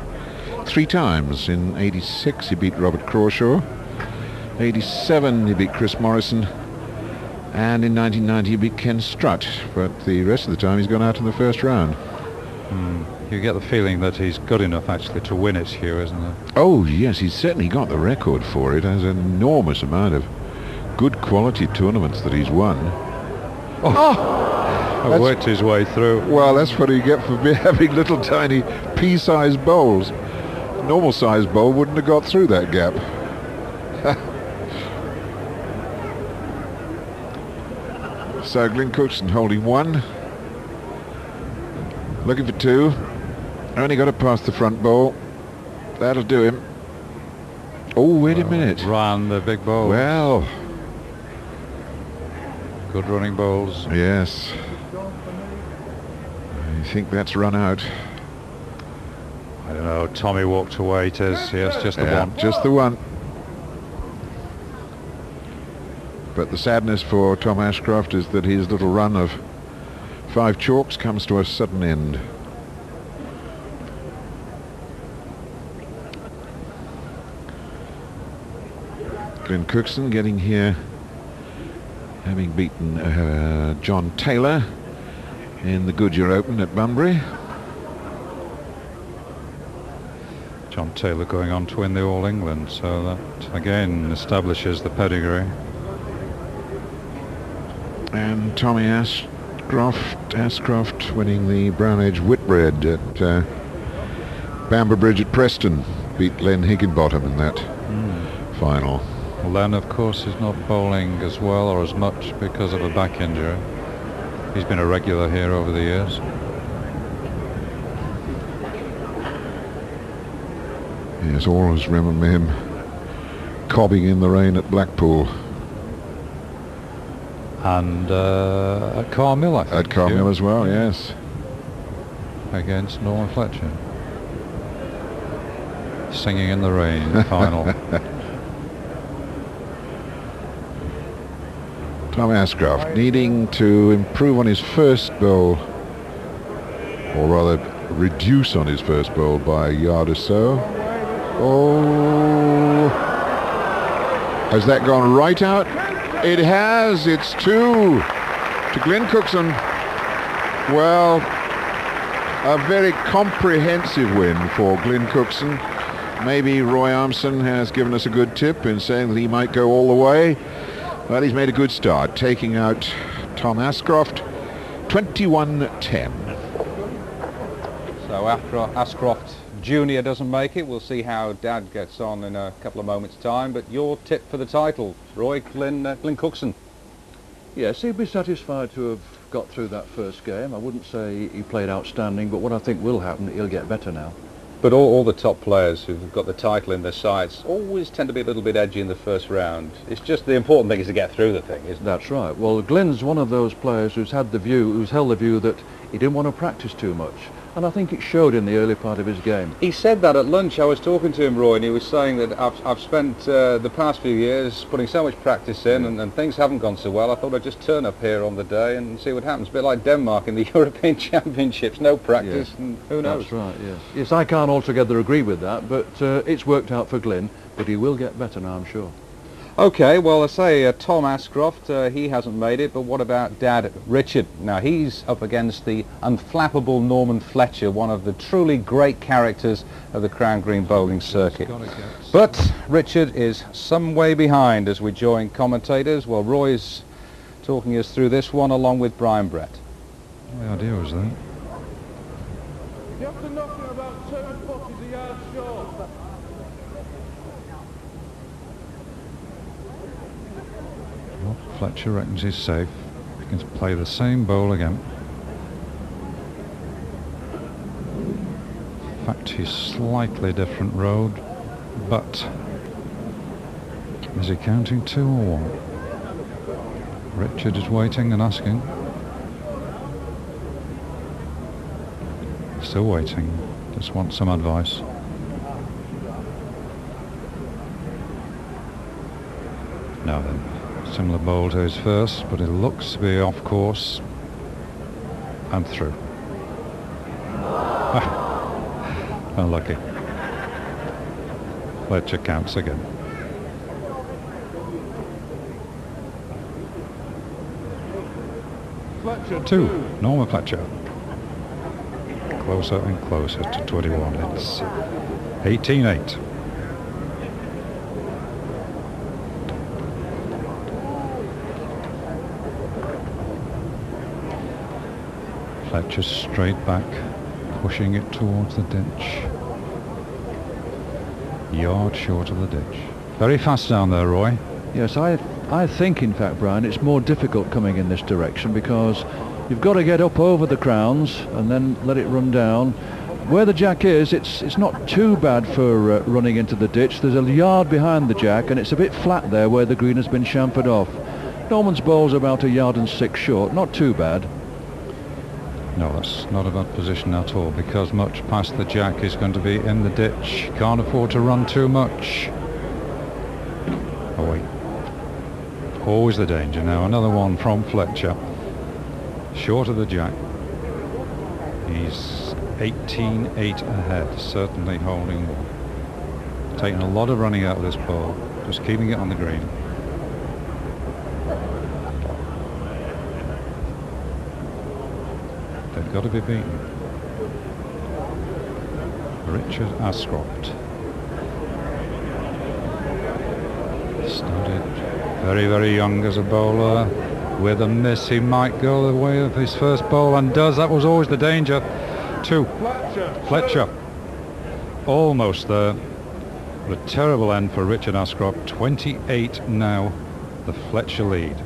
3 times. In 86 he beat Robert Crawshaw, 87 he beat Chris Morrison, and in 1990 he beat Ken Strutt, but the rest of the time he's gone out in the first round. You get the feeling that he's good enough actually to win it, Hugh, isn't it? Oh yes, he's certainly got the record for it. There's an enormous amount of good quality tournaments that he's won. Worked his way through. Well, that's what you get for having little tiny pea-sized bowls. A normal-sized bowl wouldn't have got through that gap. So Glyn Cookson holding 1, looking for 2. Only got to pass the front bowl. That'll do him. Oh, wait a minute. Ran the big bowl. Well, good running bowls. Yes. I think that's run out. I don't know. Tommy walked away. It is. Yes, just the one. Just the one. But the sadness for Tom Ashcroft is that his little run of 5 chalks comes to a sudden end. Glyn Cookson getting here, having beaten John Taylor in the Goodyear Open at Bunbury. John Taylor going on to win the All England, so that again establishes the pedigree. And Tommy Ascroft winning the Brown Edge Whitbread at Bamber Bridge at Preston. Beat Len Higginbottom in that final. Well, Len, of course, is not bowling as well or as much because of a back injury. He's been a regular here over the years. Yes, always remember him cobbing in the rain at Blackpool. And at Carmill, I think. At Carmill as well, yes. Against Norman Fletcher. Singing in the Rain, final. Tom Ascroft needing to improve on his first bowl, or rather reduce on his first bowl by a yard or so. Oh, has that gone right out? It has. It's 2 to Glyn Cookson. Well, a very comprehensive win for Glyn Cookson. Maybe Roy Armson has given us a good tip in saying that he might go all the way. Well, he's made a good start, taking out Tom Ascroft, 21-10. So after Ascroft Junior doesn't make it, we'll see how Dad gets on in a couple of moments' time. But your tip for the title, Roy, Glyn Cookson. Yes, he'd be satisfied to have got through that first game. I wouldn't say he played outstanding, but what I think will happen, he'll get better now. But all the top players who've got the title in their sights always tend to be a little bit edgy in the first round. It's just the important thing is to get through the thing, isn't it? That's right. Well, Glyn's one of those players who's held the view that he didn't want to practice too much. And I think it showed in the early part of his game. He said that at lunch. I was talking to him, Roy, and he was saying that I've spent the past few years putting so much practice in, and things haven't gone so well. I thought I'd just turn up here on the day and see what happens. A bit like Denmark in the European Championships, no practice, and who knows? That's right, yes. Yes, I can't altogether agree with that, but it's worked out for Glyn, but he will get better now, I'm sure. Okay, well, I say Tom Ascroft, he hasn't made it, but what about Dad Richard? Now, he's up against the unflappable Norman Fletcher, one of the truly great characters of the Crown Green bowling circuit. But Richard is some way behind as we join commentators. Well, Roy's talking us through this one along with Brian Brett. The idea was that. You have to knock it about 7 foot a yard short. Well, Fletcher reckons he's safe. He can play the same bowl again. In fact, he's slightly different road, but is he counting 2 or 1? Richard is waiting and asking. Still waiting. Just wants some advice. Now then. Similar bowl to his first, but it looks to be off course. and through. Unlucky. Fletcher counts again. Fletcher 2, Norman Fletcher. Closer and closer to 21. It's 18-8. Fletcher straight back, pushing it towards the ditch. Yard short of the ditch. Very fast down there, Roy. Yes, I think, in fact, Brian, it's more difficult coming in this direction because you've got to get up over the crowns and then let it run down. Where the jack is, it's not too bad for running into the ditch. There's a yard behind the jack and it's a bit flat there where the green has been chamfered off. Norman's bowl's about 1.6 yards short, not too bad. No, that's not a bad position at all, because much past the jack is going to be in the ditch. Can't afford to run too much. Oh wait. Always the danger now. Another one from Fletcher. Short of the jack. He's 18-8 ahead, certainly holding. Taking a lot of running out of this ball, just keeping it on the green. They've got to be beaten. Richard Ascroft. Started very, very young as a bowler. With a miss, he might go the way of his first bowl, and does. That was always the danger. 2. Fletcher. Almost there. The terrible end for Richard Ascroft. 28 now. The Fletcher lead.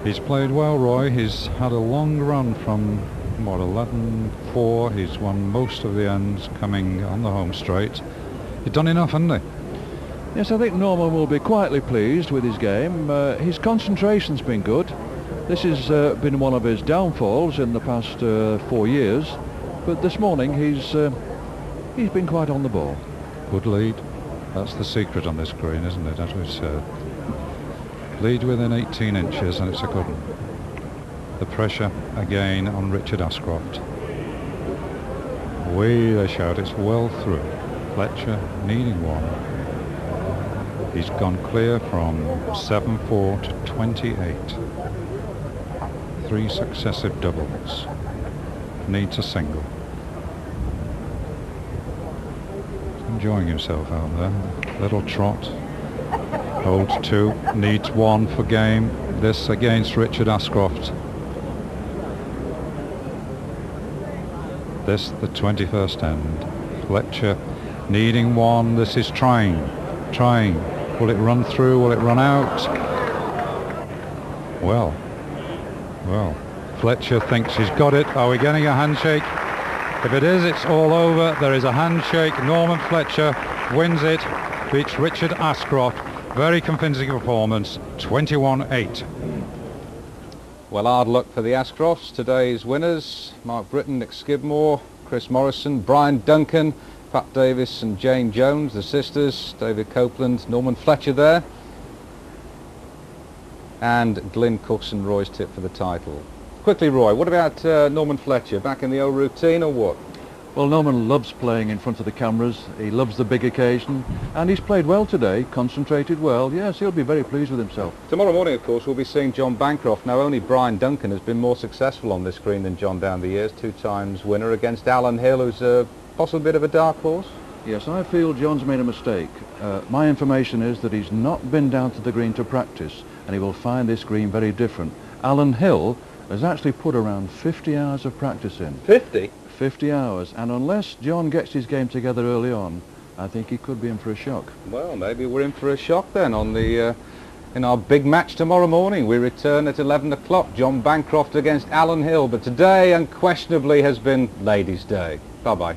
He's played well, Roy. He's had a long run from, what, 11-4. He's won most of the ends coming on the home straight. He's done enough, hasn't he? Yes, I think Norman will be quietly pleased with his game. His concentration's been good. This has been one of his downfalls in the past 4 years. But this morning he's been quite on the ball. Good lead. That's the secret on this green, isn't it, as we said. Lead within 18 inches, and it's a good one. The pressure again on Richard Ascroft. Way they shout, it's well through. Fletcher needing one. He's gone clear from 7-4 to 28. 3 successive doubles. Needs a single. Enjoying himself out there. Little trot. Holds 2, needs 1 for game. This against Richard Ascroft. This the 21st end. Fletcher needing 1. This is trying. Will it run through? Will it run out? Well. Fletcher thinks he's got it. Are we getting a handshake? If it is, it's all over. There is a handshake. Norman Fletcher wins it. Beats Richard Ascroft. Very convincing performance, 21-8. Well, hard luck for the Ashcrofts. Today's winners, Mark Britton, Nick Skidmore, Chris Morrison, Brian Duncan, Pat Davies and Jane Jones, the sisters, David Copeland, Norman Fletcher there. And Glyn Cookson, Roy's tip for the title. Quickly, Roy, what about Norman Fletcher? Back in the old routine or what? Well, Norman loves playing in front of the cameras. He loves the big occasion, and he's played well today, concentrated well. Yes, he'll be very pleased with himself. Tomorrow morning, of course, we'll be seeing John Bancroft. Now, only Brian Duncan has been more successful on this green than John down the years. 2 times winner against Alan Hill, who's a possible bit of a dark horse. Yes, I feel John's made a mistake. My information is that he's not been down to the green to practice, and he will find this green very different. Alan Hill has actually put around 50 hours of practice in. 50? 50 hours, and unless John gets his game together early on, I think he could be in for a shock. Well, maybe we're in for a shock then on the in our big match tomorrow morning. We return at 11 o'clock, John Bancroft against Alan Hill, but today unquestionably has been Ladies' Day. Bye-bye.